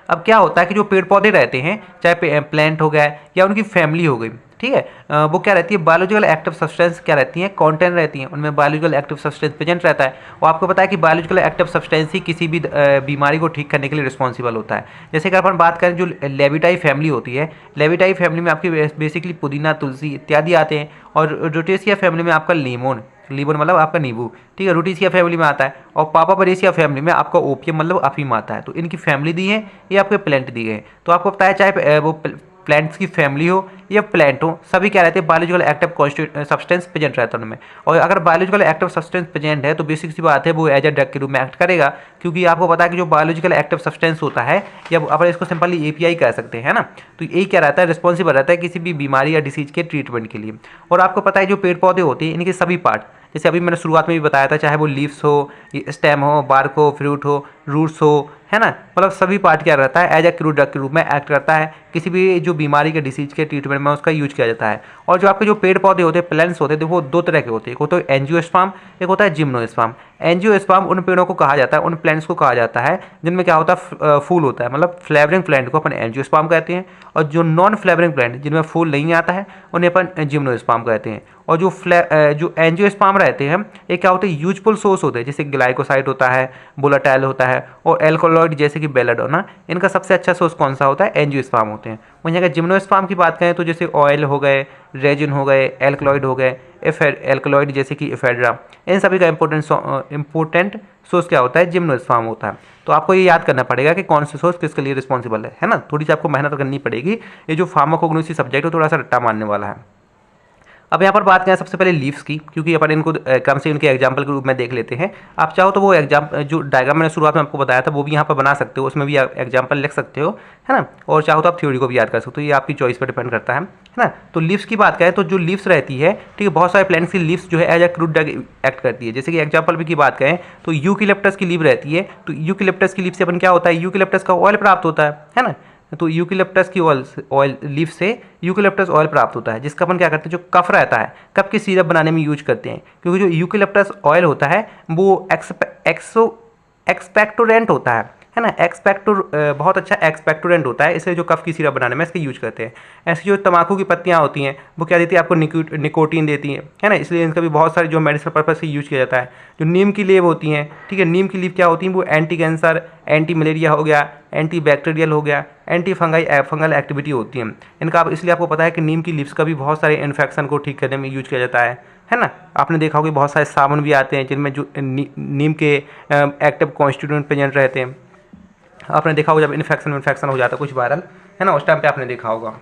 अब क्या होता है कि जो पेड़ पौधे रहते हैं, चाहे प्लांट हो गया या उनकी फैमिली हो गई, ठीक है, वो क्या रहती है, बायोलॉजिकल एक्टिव सब्सटेंस क्या रहती हैं, कंटेंट रहती हैं, उनमें बायोलॉजिकल एक्टिव सब्सटेंस प्रेजेंट रहता है। और आपको पता है कि बायोलॉजिकल एक्टिव सब्सटेंस ही किसी भी बीमारी को ठीक करने के लिए रिस्पॉन्सिबल होता है। जैसे कि अपन बात करें जो लेविटाई फैमिली होती है, लेविटाई फैमिली में आपकी बेसिकली पुदीना, तुलसी इत्यादि आते हैं। और रोटेशिया फैमिली में आपका लीमोन, लीमोन मतलब आपका नींबू, ठीक है, रोटेशिया फैमिली में आता है। और पापावरेशिया फैमिली में आपका ओपियम मतलब अफीम आता है। तो इनकी फैमिली दी है, ये आपके प्लांट दिए हैं। तो आपको पता है चाहे वो प्लांट्स की फैमिली हो या प्लांट हो, सभी क्या रहते हैं, बायोलॉजिकल एक्टिव सब्सटेंस प्रेजेंट रहता है उनमें। और अगर बायोलॉजिकल एक्टिव सब्सटेंस प्रेजेंट है तो बेसिक सी बात है वो एज अ ड्रग के रूप में एक्ट करेगा, क्योंकि आपको पता है कि जो बायोलॉजिकल एक्टिव सब्सटेंस होता है, या अपन इसको सिंपली एपीआई कह सकते हैं ना, तो यही क्या रहता है, रिस्पॉन्सिबल रहता है किसी भी बीमारी या डिसीज के ट्रीटमेंट के लिए। और आपको पता है जो पेड़ पौधे होते हैं इनके सभी पार्ट, जैसे अभी मैंने शुरुआत में भी बताया था, चाहे वो लीव्स हो, स्टेम हो, बार्क हो, फ्रूट हो, रूट्स हो, है ना, मतलब सभी पार्ट क्या रहता है, एज ए क्रूड ड्रग के रूप में एक्ट करता है, किसी भी जो बीमारी के डिसीज के ट्रीटमेंट में उसका यूज किया जाता है। और जो आपके जो पेड़ पौधे होते हैं, प्लांट्स होते हैं, वो दो तरह के होते हैं, एक होता है एंजियोस्पर्म, एक होता है जिम्नोस्पर्म। एंजियोस्पर्म उन पेड़ों को कहा जाता है, उन प्लांट्स को कहा जाता है जिनमें क्या होता है, फूल होता है, मतलब फ्लेवरिंग प्लांट को अपन एंजियोस्पर्म कहते हैं। और जो नॉन फ्लेवरिंग प्लांट जिनमें फूल नहीं आता है उन्हें अपन जिम्नोस्पर्म कहते हैं। और जो एंजियोस्पर्म रहते हैं ये क्या होते हैं, यूजफुल सोर्स होते हैं, जैसे ग्लाइकोसाइड होता है, वोलेटाइल होता है, और एल्कोलॉइड जैसे कि बेलाडोना। इनका सबसे अच्छा सोर्स कौन सा होता है, एंजियोस्पर्म होते हैं। वहीं अगर जिम्नोस्पर्म की बात करें तो जैसे ऑयल हो गए, रेजिन हो गए, एल्कलॉइड हो गए, एल्कलॉइड जैसे कि एफेड्रा, इन सभी का इंपॉर्टेंट सोर्स क्या होता है, जिम्नोस्पर्म होता है। तो आपको ये याद करना पड़ेगा कि कौन सा सोर्स किसके लिए रिस्पॉन्सिबल है ना। थोड़ी सी आपको मेहनत करनी पड़ेगी, ये जो फार्माकोग्नोसी सब्जेक्ट है थोड़ा सा रट्टा मारने वाला है। अब यहाँ पर बात करें सबसे पहले लीव्स की, क्योंकि अपन इनको क्रम से इनके एग्जाम्पल के रूप में देख लेते हैं। आप चाहो तो वो एग्जाम्पल जो डायग्राम मैंने शुरुआत में आपको बताया था वो भी यहाँ पर बना सकते हो, उसमें भी एग्जाम्पल लिख सकते हो, है ना। और चाहो तो आप थ्योरी को भी याद कर सकते हो, ये आपकी चॉइस पर डिपेंड करता है ना। तो लीव्स की बात करें तो जो लीव्स रहती है, ठीक है, बहुत सारे प्लांट्स की लीव्स जो है as a crude drug act करती है। जैसे कि एग्जाम्पल की बात करें तो यूकेलिप्टस की लीव रहती है, तो यूकेलिप्टस की लीव से अपन क्या होता है, यूकेलिप्टस का ऑयल प्राप्त होता है ना। तो यूकेलिप्टस की ऑयल लीफ से यूकेलिप्टस ऑयल प्राप्त होता है, जिसका अपन क्या करते हैं, जो कफ रहता है, कफ की सिरप बनाने में यूज करते हैं। क्योंकि जो यूकेलिप्टस ऑयल होता है वो एक्सपेक्टोरेंट होता है ना, बहुत अच्छा एक्सपेक्टोरेंट होता है, इसलिए जो कफ की सिरप बनाने में इसका यूज करते हैं। ऐसी जो तम्बाकू की पत्तियां होती हैं वो क्या देती है, आपको निकोटीन देती हैं, है ना, इसलिए इनका भी बहुत सारे जो मेडिसिनल पर्पज से यूज किया जाता है। जो नीम की लीव होती हैं, ठीक है, नीम की लीव क्या होती है, वो एंटी कैंसर, एंटी मलेरिया हो गया, एंटी बैक्टीरियल हो गया, एंटी फंगल एक्टिविटी होती है इनका। इसलिए आपको पता है कि नीम की लीव्स का भी बहुत सारे इन्फेक्शन को ठीक करने में यूज किया जाता है ना। आपने देखा होगा बहुत सारे साबुन भी आते हैं जिनमें जो नीम के एक्टिव कॉन्स्टिट्यूएंट प्रेजेंट रहते हैं। आपने देखा होगा जब इन्फेक्शन हो जाता है कुछ वायरल, है ना, उस टाइम पे आपने देखा होगा।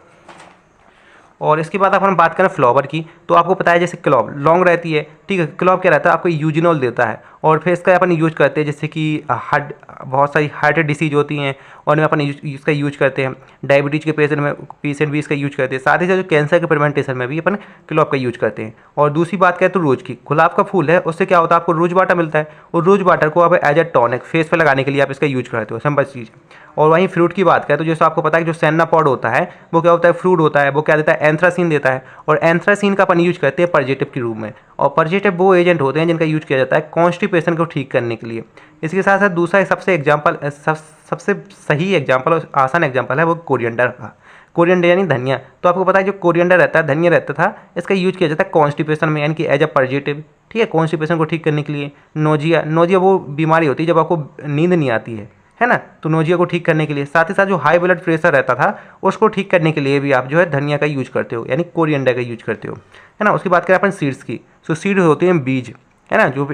और इसके बाद अपन बात करें फ्लावर की, तो आपको पता है जैसे क्लॉव लॉन्ग रहती है, ठीक है, क्लॉव क्या रहता है, आपको यूजिनोल देता है। और फिर इसका अपन यूज करते हैं जैसे कि बहुत सारी हार्ट डिसीज होती हैं और उनमें अपन इसका यूज करते हैं। डायबिटीज के पेशेंट भी इसका यूज करते हैं। साथ ही साथ जो कैंसर के प्रिवेंटेशन में भी अपन क्लॉव का यूज करते हैं। और दूसरी बात करें तो रोज़ की, गुलाब का फूल है, उससे क्या होता है, आपको रोज वाटर मिलता है, और रोज वाटर को आप एज ए टॉनिक फेस पे लगाने के लिए आप इसका यूज करते हो, सिंपल चीज़। और वहीं फ्रूट की बात करें तो जैसे आपको पता है कि जो सेनापॉड होता है वो क्या होता है, फ्रूट होता है, वो क्या देता है, एंथ्रासीन देता है। और एंथ्रासीन का अपन यूज करते हैं पर्जेटिव के रूप में। और पर्जेटिव वो एजेंट होते हैं जिनका यूज किया जाता है कॉन्स्टिपेशन को ठीक करने के लिए। इसके साथ साथ दूसरा सबसे सही एग्जाम्पल और आसान एग्जाम्पल है वो कोरिएंडर का। कोरिएंडर यानी धनिया। तो आपको पता है जो कोरिएंडर रहता है, धनिया रहता था, इसका यूज किया जाता है कॉन्स्टिपेशन में, यानी कि एज अ पर्जेटिव, ठीक है, कॉन्स्टिपेशन को ठीक करने के लिए। नोजिया वो बीमारी होती है जब आपको नींद नहीं आती है ना, तो नोजिया को ठीक करने के लिए। साथ ही साथ जो हाई ब्लड प्रेशर रहता था उसको ठीक करने के लिए भी आप जो है धनिया का यूज करते हो, यानी कोरिएंडर का यूज करते हो, है ना। उसकी बात करें अपन सीड्स की, तो सीड होते हैं बीज, है ना, जो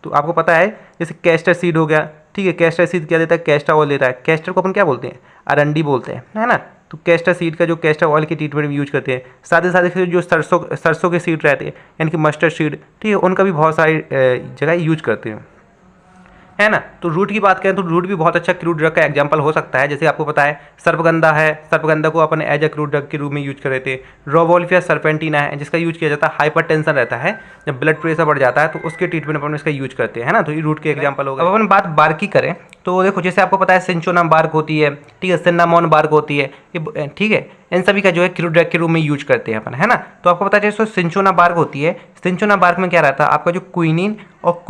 तो आपको पता है जैसे कैस्टर सीड हो गया, ठीक है, कैस्टर सीड क्या देता है, कैस्टर ऑयल देता है। कैस्टर को अपन क्या बोलते हैं, अरंडी बोलते हैं, है ना। तो कैस्टर सीड का जो कैस्टर ऑयल की ट्रीटमेंट में यूज करते हैं। साथ ही साथ जो सरसों के सीड रहते हैं यानी कि मस्टर्ड सीड, ठीक है, उनका भी बहुत सारी जगह यूज करते हैं, है ना। तो रूट की बात करें तो रूट भी बहुत अच्छा क्रूड ड्रग का एग्जांपल हो सकता है। जैसे आपको पता है सर्पगंधा है, सर्पगंधा को अपन एज ए क्रूड ड्रग के रूप में यूज कर रहे थे। रोवोल्फिया सर्पेंटिना है जिसका यूज किया जाता है, हाइपरटेंशन रहता है, जब ब्लड प्रेशर बढ़ जाता है तो उसके ट्रीटमेंट अपन इसका यूज करते हैं, है ना। तो ये रूट के एग्जाम्पल होगा। अब अपन बात बार्क की करें तो देखो, जैसे आपको पता है सिंचोनाम बार्क होती है, ठीक है, सिन्नामोन बार्क होती है, ये ठीक है, इन सभी का जो है क्रूड ड्रग के रूप में यूज करते हैं अपन, है ना। तो आपको पता है जैसे सिंचोना बार्क होती है, सिंचोना बार्क में क्या रहता है, आपका जो क्विनिन और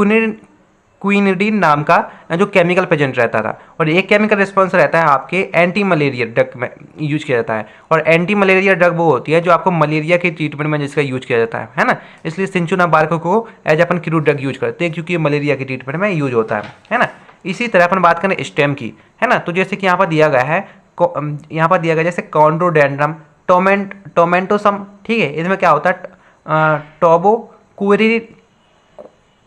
क्विनिडीन नाम का जो केमिकल प्रेजेंट रहता था, और एक केमिकल रिस्पॉन्स रहता है आपके एंटी मलेरिया ड्रग में यूज किया जाता है। और एंटी मलेरिया ड्रग वो होती है जो आपको मलेरिया के ट्रीटमेंट में जिसका यूज किया जाता है ना। इसलिए सिंचोना बार्क को एज अपन क्रूड ड्रग यूज करते हैं क्योंकि ये मलेरिया के ट्रीटमेंट में यूज होता है ना। इसी तरह अपन बात करें स्टेम की, है ना। तो जैसे कि यहाँ पर दिया गया है, यहाँ पर दिया गया जैसे कॉन्ड्रोडेंड्रम टोमेंटोसम, ठीक है, इसमें क्या होता है टोबो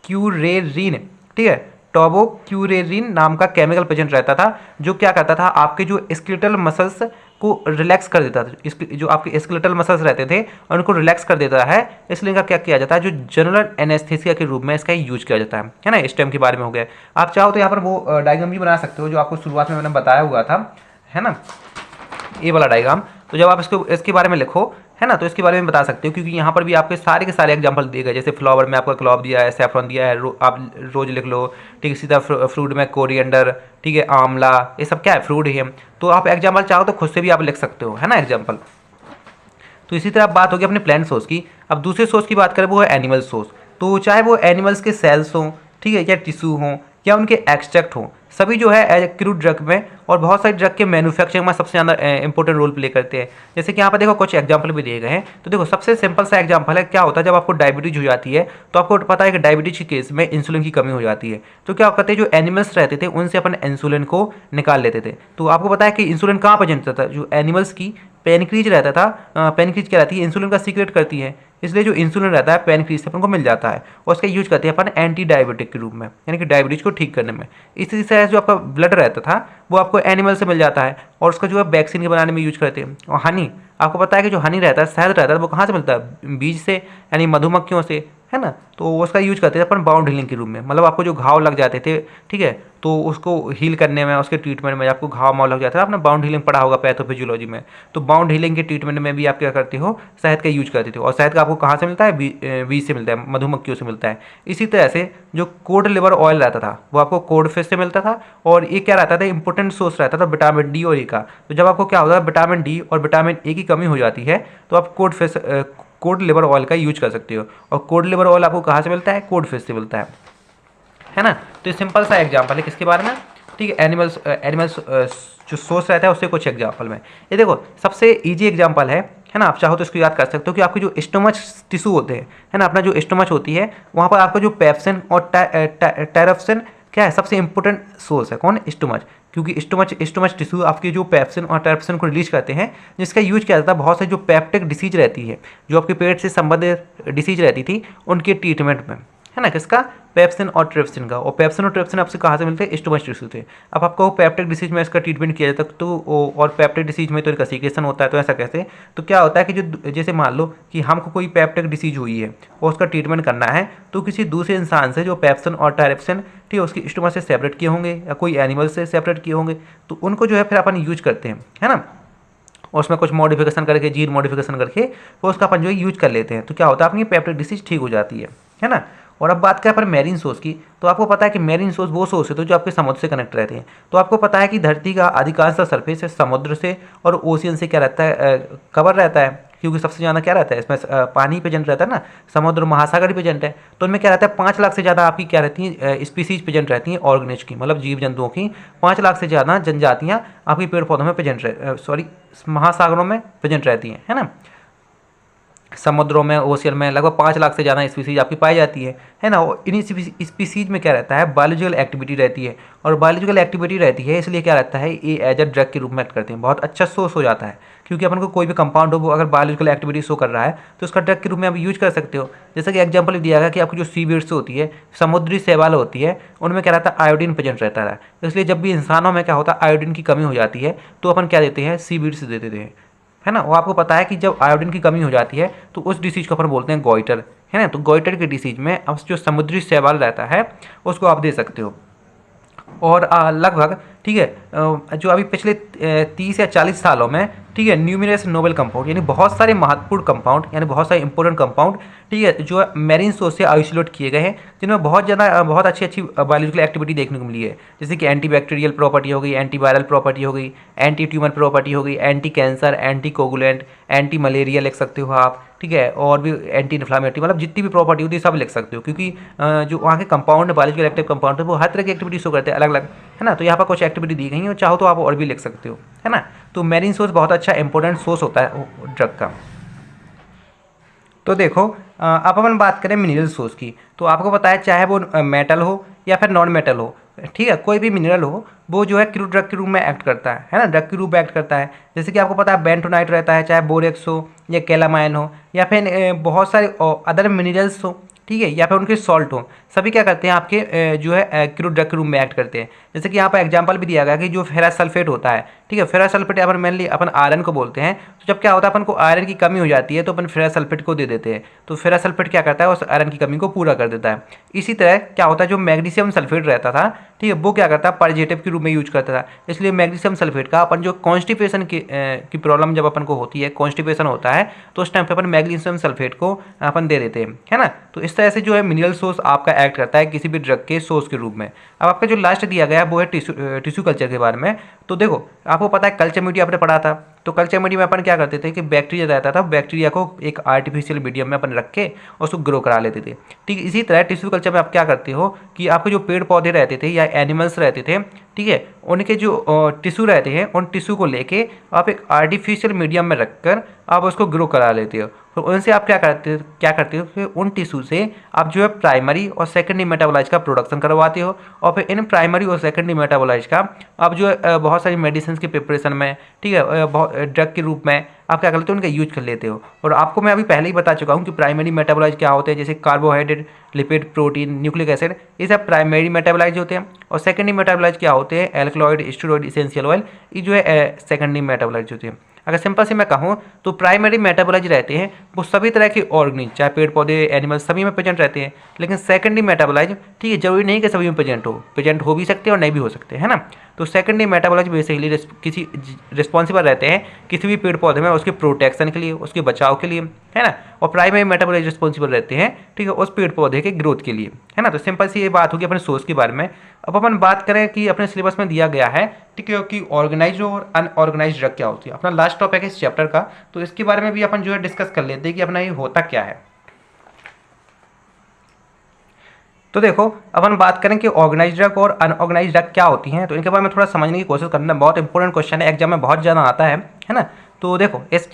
क्यूरेरिन, ठीक है, टोबोक्यूरेरिन नाम का केमिकल प्रेजेंट रहता था जो क्या करता था, आपके जो स्केलेटल मसल्स को रिलैक्स कर देता था। जो आपके स्केलेटल मसल्स रहते थे उनको रिलैक्स कर देता है, इसलिए इनका क्या किया जाता है, जो जनरल एनेस्थेसिया के रूप में इसका यूज किया जाता है ना। स्टेम के बारे में हो गया। आप चाहो तो यहाँ पर वो डायग्राम भी बना सकते हो जो आपको शुरुआत में मैंने बताया हुआ था, है ना, ये वाला डायग्राम। तो जब आप इसके बारे में लिखो, है ना, तो इसके बारे में बता सकते हो, क्योंकि यहाँ पर भी आपके सारे के सारे एग्जांपल दिए गए। जैसे फ्लावर में आपका क्लॉव दिया है, सैफरन दिया है, आप रोज लिख लो, ठीक है। इसी तरह फ्रूट में कोरिएंडर, ठीक है, आंवला, ये सब क्या है, फ्रूट है। तो आप एग्जाम्पल चाहो तो खुद से भी आप लिख सकते हो, है ना, एग्जाम्पल। तो इसी तरह बात होगी अपने प्लांट सोर्स की। अब दूसरे सोर्स की बात करें वो है एनिमल सोर्स। तो चाहे वो एनिमल्स के सेल्स हों, ठीक है, या टिश्यू हों, या उनके एक्सट्रैक्ट हों, सभी जो है एज क्रूड ड्रग में और बहुत सारी ड्रग के मैन्युफैक्चरिंग में सबसे ज़्यादा इंपॉर्टेंट रोल प्ले करते हैं। जैसे कि यहाँ पर देखो कुछ एग्जांपल भी दिए गए हैं। तो देखो सबसे सिंपल सा एग्जांपल है, क्या होता है जब आपको डायबिटीज हो जाती है तो आपको पता है कि डायबिटीज के केस में इंसुलिन की कमी हो जाती है। तो क्या करते हैं, जो एनिमल्स रहते थे उनसे अपन इंसुलिन को निकाल लेते थे। तो आपको पता है कि इंसुलिन कहाँ पर जनता था, जो एनिमल्स की पेनक्रीज रहता था, पेनक्रीज क्या रहती है, इंसुलिन का सीक्रेट करती है, इसलिए जो इंसुलिन रहता है पेनक्रीज से अपन को मिल जाता है और उसका यूज करते हैं अपन एंटी डायबिटिक के रूप में, यानी कि डायबिटीज को ठीक करने में। इसी तरह जो आपका ब्लड रहता था वो आपको एनिमल से मिल जाता है और उसका जो है वैक्सीन के बनाने में यूज करते हैं। और हनी, आपको पता है कि जो हनी रहता है, शहद रहता है, वो कहाँ से मिलता है, बीज से, यानी मधुमक्खियों से, है ना। तो उसका यूज करते थे अपन बाउंड हीलिंग के रूप में। मतलब आपको जो घाव लग जाते थे, ठीक है, तो उसको हील करने में, उसके ट्रीटमेंट में, आपको घाव माव लग जाता है, आपने बाउंड हीलिंग पढ़ा होगा पैथोफिजियोलॉजी में। तो बाउंड हीलिंग के ट्रीटमेंट में भी आप क्या करते हो, शहद का यूज करते हो। और शहद का आपको कहाँ से मिलता है, बीज से मिलता है, मधुमक्खियों से मिलता है। इसी तरह से जो कोड लिवर ऑयल रहता था वो आपको कोड फिश से मिलता था, और ये क्या रहता था, इंपॉर्टेंट सोर्स रहता था विटामिन डी और ए का। तो जब आपको क्या होता है, विटामिन डी और विटामिन ए की कमी हो जाती है तो आप कोड लिवर ऑयल का यूज कर सकते हो। और कोड लिवर ऑयल आपको कहाँ से मिलता है, कोड फिश से मिलता है ना। तो ये सिंपल सा एग्जांपल है किसके बारे में, ठीक है, एनिमल्स जो सोर्स रहता है उससे कुछ एग्जांपल में। ये देखो सबसे इजी एग्जांपल है ना। आप चाहो तो इसको याद कर सकते हो कि आपके जो स्टोमच टिश्यू होते हैं, है ना, अपना जो स्टोमच होती है वहाँ पर आपका जो पेप्सिन और टेरप्सिन क्या है, सबसे इंपॉर्टेंट सोर्स है। कौन, स्टोमच, क्योंकि स्टोमच टिश्यू आपके जो पेप्सिन और टेरप्सिन को रिलीज करते हैं, जिसका यूज किया जाता है बहुत से जो पेप्टिक डिसीज रहती है, जो आपके पेट से संबंधित डिसीज रहती थी उनके ट्रीटमेंट में, है ना, किसका, पेप्सिन और ट्रिप्सिन का। और पेप्सिन और ट्रिप्सिन आपसे कहाँ से मिलते हैं, स्टोमच टिश्यू से। अब आपको पेप्टिक डिसीज में इसका ट्रीटमेंट किया जाता है, तो और पेप्टिक डिसीज में तो इनकसिकेशन होता है। तो ऐसा कैसे, तो क्या होता है कि जो जैसे मान लो कि हमको कोई पेप्टिक डिसीज हुई है और उसका ट्रीटमेंट करना है, तो किसी दूसरे इंसान से जो पेप्सिन और ट्रिप्सिन, ठीक है, उसकी स्टोमच से सेपरेट किए होंगे या कोई एनिमल से सेपरेट किए होंगे, तो उनको जो है फिर अपन यूज करते हैं, है ना। और उसमें कुछ मॉडिफिकेशन करके, जीन मॉडिफिकेशन करके वो उसका अपन जो है यूज कर लेते हैं। तो क्या होता है, अपनी पेप्टिक डिसीज ठीक हो जाती है ना। और अब बात करें पर मैरीन सोर्स की, तो आपको पता है कि मैरीन सोर्स वो सोर्स है तो जो आपके समुद्र से कनेक्ट रहते हैं। तो आपको पता है कि धरती का अधिकांश सरफेस समुद्र से और ओशियन से क्या रहता है, कवर रहता है, क्योंकि सबसे ज़्यादा क्या रहता है इसमें, पानी प्रेजेंट रहता है ना, समुद्र महासागर प्रेजेंट है। तो उनमें क्या रहता है, 5 लाख से ज़्यादा आपकी क्या रहती हैं, स्पीसीज प्रेजेंट रहती हैं, ऑर्गेनिज की, मतलब जीव जंतुओं की 5 लाख से ज़्यादा जनजातियाँ आपकी पेड़ पौधों में प्रेजेंट महासागरों में प्रेजेंट रहती हैं, है ना। समुद्रों में, ओशियन में लगभग 5 लाख से ज़्यादा स्पीसीज आपकी पाई जाती है ना। और इन्हीं स्पीसीज में क्या रहता है, बायोलॉजिकल एक्टिविटी रहती है, और बायोलॉजिकल एक्टिविटी रहती है इसलिए क्या रहता है, ये एज अ ड्रग के रूप में एक्ट करते हैं। बहुत अच्छा सोर्स हो जाता है, क्योंकि अपन को कोई भी कंपाउंड हो वो अगर बायोलॉजिकल एक्टिविटी शो कर रहा है तो उसका ड्रग के रूप में आप यूज कर सकते हो। जैसे कि एग्जाम्पल दिया गया कि आपकी जो सी बीड्स होती है, समुद्री शैवाल होती है, उनमें क्या रहता है, आयोडीन प्रेजेंट रहता है। इसलिए जब भी इंसानों में क्या होता है, आयोडीन की कमी हो जाती है तो अपन क्या देते हैं, सी बीड्स दे देते हैं, है ना। वो आपको पता है कि जब आयोडीन की कमी हो जाती है तो उस डिसीज को अपन बोलते हैं गॉइटर, है ना। तो गॉइटर के डिसीज में अब जो समुद्री शैवाल रहता है उसको आप दे सकते हो। और लगभग, ठीक है, जो अभी पिछले 30 या 40 सालों में, ठीक है, न्यूमरस नोबेल कंपाउंड यानी बहुत सारे महत्वपूर्ण कंपाउंड यानी बहुत सारे इंपॉर्टेंट कंपाउंड, ठीक है, जो मैरीन सोर्स से आइसोलेट किए गए हैं, जिनमें बहुत ज़्यादा बहुत अच्छी बायोलॉजिकल एक्टिविटी देखने को मिली है। जैसे कि एंटीबैक्टीरियल प्रॉपर्टी हो गई, एंटीवायरल प्रॉपर्टी हो गई, एंटी ट्यूमर प्रॉपर्टी हो गई, anti cancer, anti coagulant, anti malaria लिख सकते हो आप, ठीक है, और भी एंटी इन्फ्लामेटरी, मतलब जितनी भी प्रॉपर्टी होती है सब लिख सकते हो, क्योंकि जो वहाँ के कंपाउंड बायोलॉजिकल एक्टिव कंपाउंड है वो हर तरह की एक्टिविटी शो करते हैं अलग अलग, है ना। तो यहाँ पर कुछ एक्टिविटी दी गई है, और चाहो तो आप और भी लिख सकते हो, है ना। तो मैरीन सोर्स बहुत अच्छा इंपॉर्टेंट सोर्स होता है ड्रग का। तो देखो, अब अपन बात करें मिनरल सोर्स की, तो आपको पता है चाहे वो मेटल हो या फिर नॉन मेटल हो, ठीक है, कोई भी मिनरल हो वो जो है ड्रग के रूप में एक्ट करता है ना, ड्रग के रूप में एक्ट करता है। जैसे कि आपको पता है बेंटोनाइट रहता है, चाहे बोरेक्स हो या कैलामाइन हो या फिर बहुत सारे अदर मिनरल्स हो, ठीक है, या फिर उनके सॉल्ट हो, सभी क्या करते हैं आपके जो है क्रूड ड्रग के रूप में एक्ट करते हैं। जैसे कि यहाँ पर एग्जांपल भी दिया गया कि जो फेरस सल्फेट होता है, ठीक है, फेरस सल्फेट अपन मेनली अपन आयरन को बोलते हैं। तो जब क्या होता है अपन को आयरन की कमी हो जाती है तो अपन फेरस सल्फेट को दे देते हैं, तो फेरस सल्फेट क्या करता है, उस आयरन की कमी को पूरा कर देता है। इसी तरह क्या होता है, जो मैग्नीशियम सल्फेट रहता था, ठीक है, वो क्या करता है, पर्जेटिव के रूप में यूज करता था। इसलिए मैग्नीशियम सल्फेट का अपन जो कॉन्स्टिपेशन की प्रॉब्लम जब अपन को होती है, कॉन्स्टिपेशन होता है, तो उस टाइम पे अपन मैग्नीशियम सल्फेट को अपन दे देते हैं, है ना। तो इस तरह से जो है मिनरल सोर्स आपका एक्ट करता है किसी भी ड्रग के सोर्स के रूप में। अब आपका जो लास्ट दिया गया है वो है टिश्यू कल्चर के बारे में। तो देखो, आपको पता है कल्चर मीडिया आपने पढ़ा था, तो कल्चर मीडिया में अपन क्या करते थे कि बैक्टीरिया रहता था, बैक्टीरिया को एक आर्टिफिशियल मीडियम में अपन रख के उसको ग्रो करा लेते थे। ठीक इसी तरह टिश्यू कल्चर में आप क्या करते हो कि आपके जो पेड़ पौधे रहते थे या एनिमल्स रहते थे, ठीक है, उनके जो टिश्यू रहते हैं, उन टिश्यू को लेके आप एक आर्टिफिशियल मीडियम में रखकर आप उसको ग्रो करा लेते हो। तो उनसे आप क्या करते हो कि उन टिश्यू से आप जो है प्राइमरी और सेकेंडरी मेटाबोलाइज का प्रोडक्शन करवाते हो, और फिर इन प्राइमरी और सेकेंडरी मेटाबोलाइज का आप जो है बहुत सारी मेडिसिन के प्रिपरेशन में, ठीक है, ड्रग के रूप में आप क्या करते हो, उनका यूज कर लेते हो। और आपको मैं अभी पहले ही बता चुका हूँ कि प्राइमरी मेटाबोलाइज क्या होते हैं, जैसे carbohydrate, lipid, protein, nucleic acid, ये सब प्राइमरी मेटाबोलाइज होते हैं। और सेकेंडरी मेटाबोलाइज क्या होते हैं, एल्कलॉइड, स्टेरॉइड, इसेंशियल ऑयल, ये जो है सेकेंडरी मेटाबोलाइज होते हैं। अगर सिंपल से मैं कहूँ तो प्राइमरी मेटाबोलाइज रहते हैं वो सभी तरह के ऑर्गेनिज, चाहे पेड़ पौधे, एनिमल्स, सभी में प्रेजेंट रहते हैं। लेकिन सेकेंडरी मेटाबोलाइज, ठीक है, जरूरी नहीं कि सभी में प्रेजेंट हो भी सकते हैं और नहीं भी हो सकते, है ना। तो सेकेंडरी मेटाबोलाइज बेसिकली किसी रिस्पॉन्सिबल रहते हैं किसी भी पेड़ पौधे में उसके प्रोटेक्शन के लिए, उसके बचाव के लिए, है ना। और प्राइमरी मेटाबोलाइज रिस्पॉन्सिबल रहते हैं, ठीक है, उस पेड़ पौधे के ग्रोथ के लिए, है ना। तो सिंपल सी ये बात होगी अपने सोर्स के बारे में। अब अपन बात करें कि अपने सिलेबस में दिया गया है, ठीक है, कि ऑर्गेनाइज और अनऑर्गेनाइज ड्रग क्या होती है। अपना लास्ट टॉपिक है इस चैप्टर का, तो इसके बारे में भी अपन जो है डिस्कस कर लेते हैं कि अपना ये होता क्या है। तो देखो, अब हम बात करें कि ऑर्गेनाइज ड्रग और अनऑर्गेनाइज ड्रग क्या होती हैं, तो इनके बारे में थोड़ा समझने की कोशिश करना बहुत इंपॉर्टेंट क्वेश्चन है, एग्जाम में बहुत ज़्यादा आता है ना। तो देखो, इस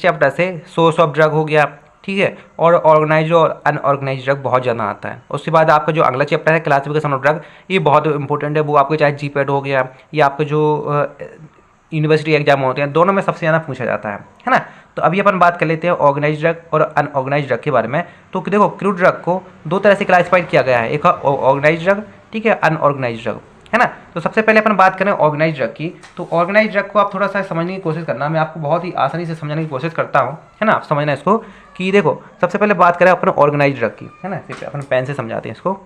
चैप्टर से सोर्स ऑफ ड्रग हो गया, ठीक है, और ऑर्गेनाइज और अनऑर्गेनाइज ड्रग बहुत ज़्यादा आता है। उसके बाद आपका जो अगला चैप्टर है क्लासिफिकेशन ऑफ ड्रग, ये बहुत इंपॉर्टेंट है, वो आपको चाहे जीपैट हो गया या आपके जो यूनिवर्सिटी एग्जाम होते हैं, दोनों में सबसे ज़्यादा पूछा जाता है ना। तो अभी अपन बात कर लेते हैं ऑर्गेनाइज ड्रग और अनऑर्गेनाइज ड्रग के बारे में। तो देखो, क्रूड ड्रग को दो तरह से क्लासिफाइड किया गया है, एक है ऑर्गेनाइज ड्रग, ठीक है, अनऑर्गेनाइज ड्रग, है ना। तो सबसे पहले अपन बात करें ऑर्गेनाइज ड्रग की। तो ऑर्गेनाइज ड्रग को आप थोड़ा सा समझने की कोशिश करना, मैं आपको बहुत ही आसानी से समझाने की कोशिश करता हूँ, है ना। आप समझना इसको कि देखो, सबसे पहले बात करें अपन ऑर्गेनाइज ड्रग की, है ना, अपन पेन से समझाते हैं इसको।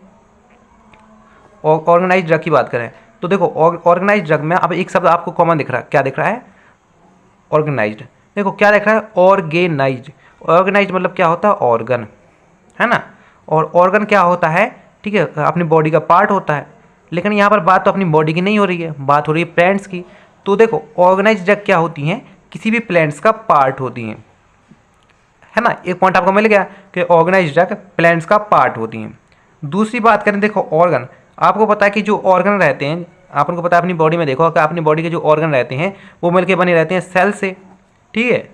ऑर्गेनाइज ड्रग की बात करें तो देखो, ऑर्गेनाइज ड्रग में अब एक शब्द आपको कॉमन दिख रहा है, क्या दिख रहा है, ऑर्गेनाइज्ड। देखो क्या दिख रहा है, ऑर्गेनाइज्ड। ऑर्गेनाइज्ड मतलब क्या होता है, ऑर्गन, है ना। और ऑर्गन क्या होता है, ठीक है, अपनी बॉडी का पार्ट होता है। लेकिन यहाँ पर बात तो अपनी बॉडी की नहीं हो रही है, बात हो रही है प्लांट्स की। तो देखो, ऑर्गेनाइज्ड ड्रग क्या होती हैं, किसी भी प्लांट्स का पार्ट होती हैं, है ना। एक पॉइंट आपको मिल गया कि ऑर्गेनाइज्ड ड्रग प्लांट्स का पार्ट होती हैं। दूसरी बात करें, देखो ऑर्गन, आपको पता है कि जो ऑर्गन रहते हैं, आपको पता है अपनी बॉडी में देखो कि अपनी बॉडी के जो ऑर्गन रहते हैं वो मिलके बने रहते हैं सेल से, ठीक है।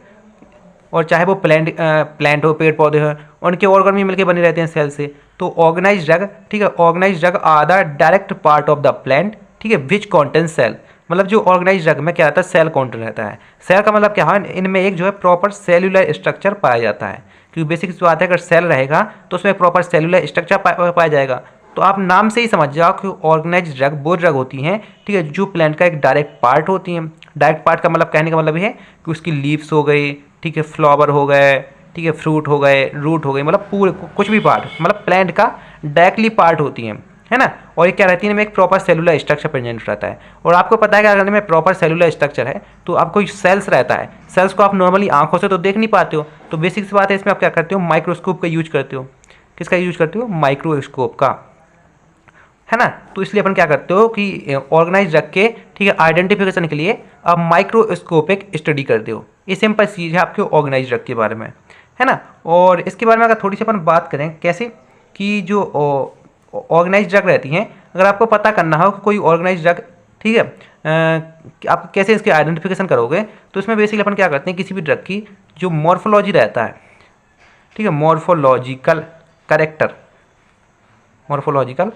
और चाहे वो प्लांट हो, पेड़ पौधे हो, उनके ऑर्गन भी मिलकर बने रहते हैं सेल से। तो ऑर्गेनाइज ड्रग, ठीक है, organise drug are the direct part of the plant, ठीक है, विच कॉन्टेन सेल। मतलब जो ऑर्गेनाइज ड्रग में क्या रहता है, सेल कॉन्टेंट रहता है। सेल का मतलब क्या है, इनमें एक जो है प्रॉपर सेल्यूलर स्ट्रक्चर पाया जाता है, क्योंकि बेसिक बात है अगर सेल रहेगा तो उसमें प्रॉपर सेल्यूलर स्ट्रक्चर पाया जाएगा। तो आप नाम से ही समझ जाओ कि ऑर्गेनाइज ड्रग वो ड्रग होती हैं, ठीक है, जो प्लांट का एक डायरेक्ट पार्ट होती हैं। डायरेक्ट पार्ट का मतलब, कहने का मतलब ये है कि उसकी लीव्स हो गई, ठीक है, फ्लावर हो गए, ठीक है, फ्रूट हो गए, रूट हो गई, मतलब पूरे कुछ भी पार्ट, मतलब प्लांट का डायरेक्टली पार्ट होती हैं, है ना। और ये क्या रहती है, इनमें एक प्रॉपर सेलुलर स्ट्रक्चर प्रेजेंट रहता है। और आपको पता है कि अगर इनमें प्रॉपर सेलुलर स्ट्रक्चर है तो आपको सेल्स रहता है, सेल्स को आप नॉर्मली आंखों से तो देख नहीं पाते हो, तो बेसिक सी बात है, इसमें आप क्या करते हो, माइक्रोस्कोप का यूज करते हो। किसका यूज करते हो, माइक्रोस्कोप का, है ना। तो इसलिए अपन क्या करते हो कि ऑर्गेनाइज रख के, ठीक है, आइडेंटिफिकेशन के लिए आप माइक्रोस्कोपिक स्टडी करते हो। ये सिंपल चीज़ है आपके ऑर्गेनाइज रख के बारे में, है ना। और इसके बारे में अगर थोड़ी सी अपन बात करें कैसे, कि जो ऑर्गेनाइज ड्रग रहती हैं, अगर आपको पता करना हो कि कोई ऑर्गेनाइज ड्रग, ठीक है, आप कैसे इसके आइडेंटिफिकेशन करोगे, तो इसमें बेसिकली अपन क्या करते हैं, किसी भी ड्रग की जो मॉर्फोलॉजी रहता है, ठीक है, मॉर्फोलॉजिकल करेक्टर, मॉर्फोलॉजिकल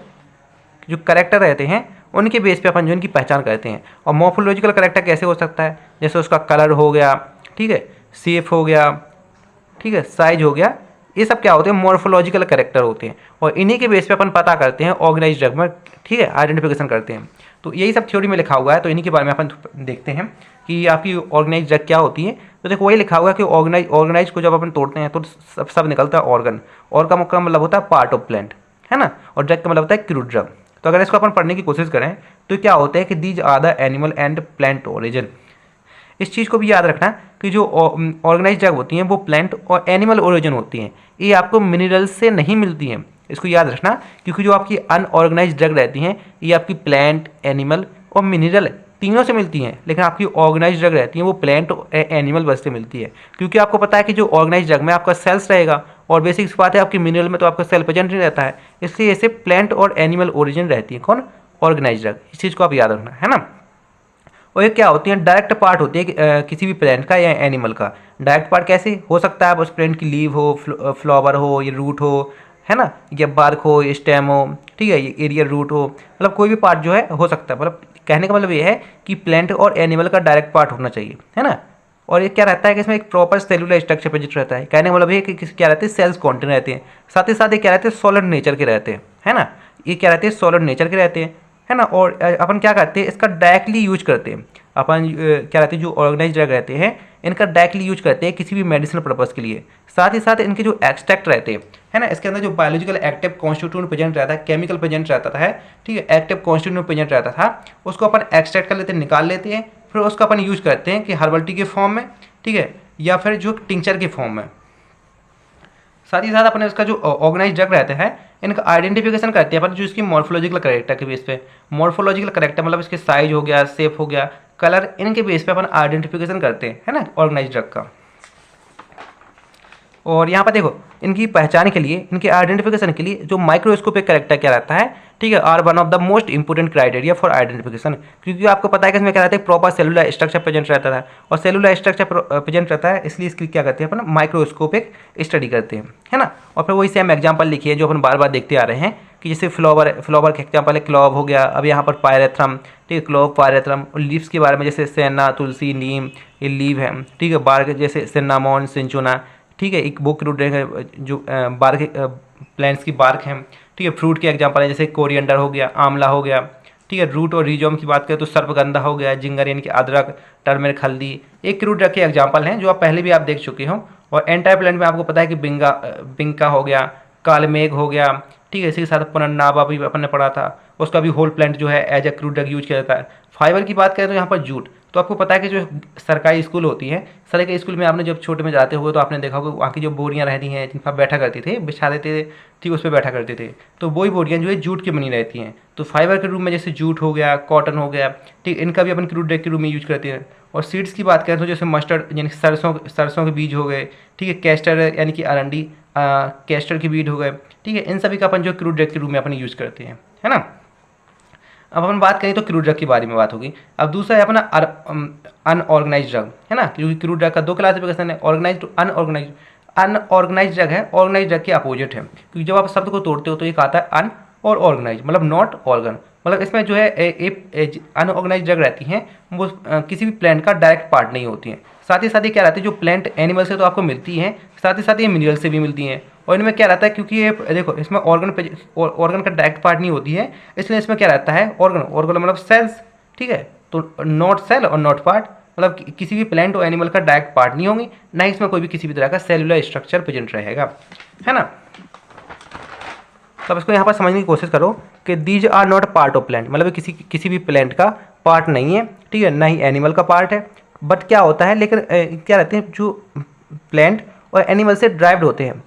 जो करेक्टर रहते हैं उनके बेस पे अपन जो इनकी पहचान करते हैं। और मॉर्फोलॉजिकल करेक्टर कैसे हो सकता है, जैसे उसका कलर हो गया, ठीक है, शेप हो गया, ठीक है, साइज हो गया, ये सब क्या होते हैं, मॉर्फोलॉजिकल करेक्टर होते हैं। और इन्हीं के बेस पे अपन पता करते हैं ऑर्गेनाइज ड्रग में, ठीक है, आइडेंटिफिकेशन करते हैं। तो यही सब थ्योरी में लिखा हुआ है, तो इन्हीं के बारे में अपन देखते हैं कि आपकी ऑर्गेनाइज ड्रग क्या होती है। तो देखो वही लिखा हुआ है कि ऑर्गेनाइज को जब अपन तोड़ते हैं तो सब निकलता है ऑर्गन, और का मतलब होता है पार्ट ऑफ प्लांट, है ना, और ड्रग का मतलब होता है क्रूड ड्रग। तो अगर इसको अपन पढ़ने की कोशिश करें तो क्या होता है कि these are the animal and plant origin. इस चीज़ को भी याद रखना कि जो ऑर्गेनाइज ड्रग होती हैं वो प्लांट और एनिमल ओरिजिन होती हैं, ये आपको मिनरल से नहीं मिलती हैं। इसको याद रखना, क्योंकि जो आपकी अनऑर्गेनाइज ड्रग रहती हैं ये आपकी प्लांट, एनिमल और मिनरल तीनों से मिलती हैं, लेकिन आपकी ऑर्गेनाइज ड्रग रहती हैं वो प्लांट और एनिमल बस से मिलती है। क्योंकि आपको पता है कि जो ऑर्गेनाइज ड्रग में आपका सेल्स रहेगा, और बेसिक बात है आपकी मिनरल में तो आपका सेल प्रेजेंट नहीं रहता है, इसलिए ऐसे प्लांट और एनिमल ओरिजिन रहती है। कौन, ऑर्गेनाइज ड्रग। इस चीज़ को आप याद रखना, है ना। और ये क्या होती है, डायरेक्ट पार्ट होती है किसी भी प्लांट का या एनिमल का। डायरेक्ट पार्ट कैसे हो सकता है, उस प्लांट की लीव हो, फ्लावर हो, ये रूट हो, है ना, या बार्क हो, स्टेम हो, ठीक है, ये एरियल रूट हो, मतलब कोई भी पार्ट जो है हो सकता है। मतलब कहने का मतलब ये है कि प्लांट और एनिमल का डायरेक्ट पार्ट होना चाहिए, है ना। और ये क्या रहता है कि इसमें एक प्रॉपर सेलुलर स्ट्रक्चर प्रेजेंट रहता है। कहने का मतलब ये है कि क्या रहते हैं, सेल्स कॉन्टेंट रहते हैं, साथ ही साथ ये क्या रहते हैं, सॉलिड नेचर के रहते हैं, है ना। ये क्या रहते हैं, सॉलिड नेचर के रहते हैं, है ना। और अपन क्या करते हैं, इसका डायरेक्टली यूज करते हैं अपन, क्या रहते हैं, जो ऑर्गेनाइज ड्रग रहते हैं इनका डायरेक्टली यूज करते हैं किसी भी मेडिसिनल पर्पज़ के लिए। साथ ही साथ इनके जो एक्सट्रैक्ट रहते हैं, है ना, इसके अंदर जो बायोलॉजिकल एक्टिव कॉन्स्टिट्यूएंट प्रेजेंट रहता है, केमिकल प्रेजेंट रहता है, ठीक है, एक्टिव कॉन्स्टिट्यूएंट प्रेजेंट रहता था, उसको अपन एक्सट्रैक्ट कर लेते हैं, निकाल लेते हैं, फिर उसका अपन यूज करते हैं कि हर्बल टी के फॉर्म में, ठीक है, या फिर जो टिंचर के फॉर्म में। साथ ही साथ अपने इसका जो ऑर्गेनाइज ड्रग रहता है इनका आइडेंटिफिकेशन करते हैं अपन जो इसकी मॉर्फोलॉजिकल करेक्टर के बेस पे। मॉर्फोलॉजिकल करेक्टर मतलब इसके साइज हो गया, शेप हो गया, कलर, इनके बेस पे अपन आइडेंटिफिकेशन करते हैं, है ना, ऑर्गेनाइज ड्रग का। और यहाँ पर देखो इनकी पहचान के लिए, इनके आइडेंटिफिकेशन के लिए जो माइक्रोस्कोपिक करेक्टर क्या रहता है, ठीक है, are one of the most important criteria for identification. क्योंकि आपको पता है कि इसमें क्या रहता है, प्रॉपर सेलुलर स्ट्रक्चर प्रेजेंट रहता है, और सेलुलर स्ट्रक्चर प्रेजेंट रहता है, इसलिए इसकी क्या करते हैं अपन, माइक्रोस्कोपिक स्टडी करते हैं, है ना। और फिर वही सेम एग्जाम्पल लिखिए जो अपन बार बार देखते आ रहे हैं कि जैसे फ्लावर का एग्जाम्पल है क्लॉव हो गया, अब यहाँ पर पायरेथ्रम, ठीक है, क्लॉव, पायरेथ्रम। और लीव्स के बारे में जैसे सेना, तुलसी, नीम, ये लीव है, ठीक है, बार्क जैसे सिन्नामोन, सिंचुना, ठीक है, एक बुक रूट जो बार्क प्लांट्स की बार्क है, ठीक है। फ्रूट के एग्जांपल है जैसे कोरिएंडर हो गया, आंवला हो गया, ठीक है। रूट और रिजोम की बात करें तो सर्पगंधा हो गया, जिंगर यानी कि अदरक, टर्मरिक, हल्दी, एक क्रूड ड्रग के एग्जांपल हैं जो आप पहले भी आप देख चुके हो। और एंटाई प्लांट में आपको पता है कि बिंका हो गया, कालमेघ हो गया, ठीक है। इसी के साथ पुनर्नाभा भी अपन ने पढ़ा था, उसका भी होल प्लांट जो है as a crude drug use किया जाता है। फाइबर की बात करें तो यहाँ पर जूट, तो आपको पता है कि जो सरकारी स्कूल होती है, सरकारी स्कूल में आपने जब छोटे में जाते हुए तो आपने देखा होगा वहाँ की जो बोरियाँ रहती हैं जिन पर आप बैठा करते थे, बिछा देते थे, ठीक, उस पर बैठा करते थे, तो वही बोरियाँ जो है जूट की बनी रहती हैं। तो फाइबर के रूप में जैसे जूट हो गया, कॉटन हो गया, ठीक, इनका भी अपन क्रूड ड्रग के रूप में यूज करते हैं। और सीड्स की बात करें तो जैसे मस्टर्ड यानी सरसों के बीज हो गए, ठीक है, कैस्टर यानी कि अरंडी, कैस्टर के बीज हो गए, ठीक है, इन सभी का अपन जो क्रूड ड्रग के रूप में अपन यूज करते हैं, है ना। अब अपन बात करें तो क्रूड ड्रग के बारे में बात होगी। अब दूसरा है अपना अनऑर्गेनाइज ड्रग, है ना, क्योंकि क्रूड ड्रग का दो क्लासिफिकेशन है, organise to unorganise. Unorganise drug है ऑर्गेनाइज ड्रग के अपोजिट है, क्योंकि जब आप शब्द को तोड़ते हो तो एक आता है अन और ऑर्गेनाइज, मतलब नॉट ऑर्गन, मतलब इसमें जो है अनऑर्गेनाइज ड्रग रहती हैं वो किसी भी प्लांट का डायरेक्ट पार्ट नहीं होती हैं। साथ ही साथ ये क्या रहती है, जो प्लांट एनिमल से तो आपको मिलती हैं, साथ ही साथ ये मिनरल से भी मिलती हैं। और इनमें क्या रहता है, क्योंकि ये देखो इसमें ऑर्गन का डायरेक्ट पार्ट नहीं होती है, इसलिए इसमें क्या रहता है, ऑर्गन मतलब सेल्स, ठीक है। तो नॉट सेल और नॉट पार्ट, मतलब किसी भी प्लांट और एनिमल का डायरेक्ट पार्ट नहीं होंगी, ना इसमें कोई भी किसी भी तरह का सेलुलर स्ट्रक्चर प्रेजेंट रहेगा, है ना। तब इसको यहाँ पर समझने की कोशिश करो कि these are not part of plant, मतलब किसी भी प्लांट का पार्ट नहीं है, ठीक है, ना ही एनिमल का पार्ट है। बट क्या होता है, लेकिन क्या रहते हैं, जो प्लांट और एनिमल से ड्राइव्ड होते हैं,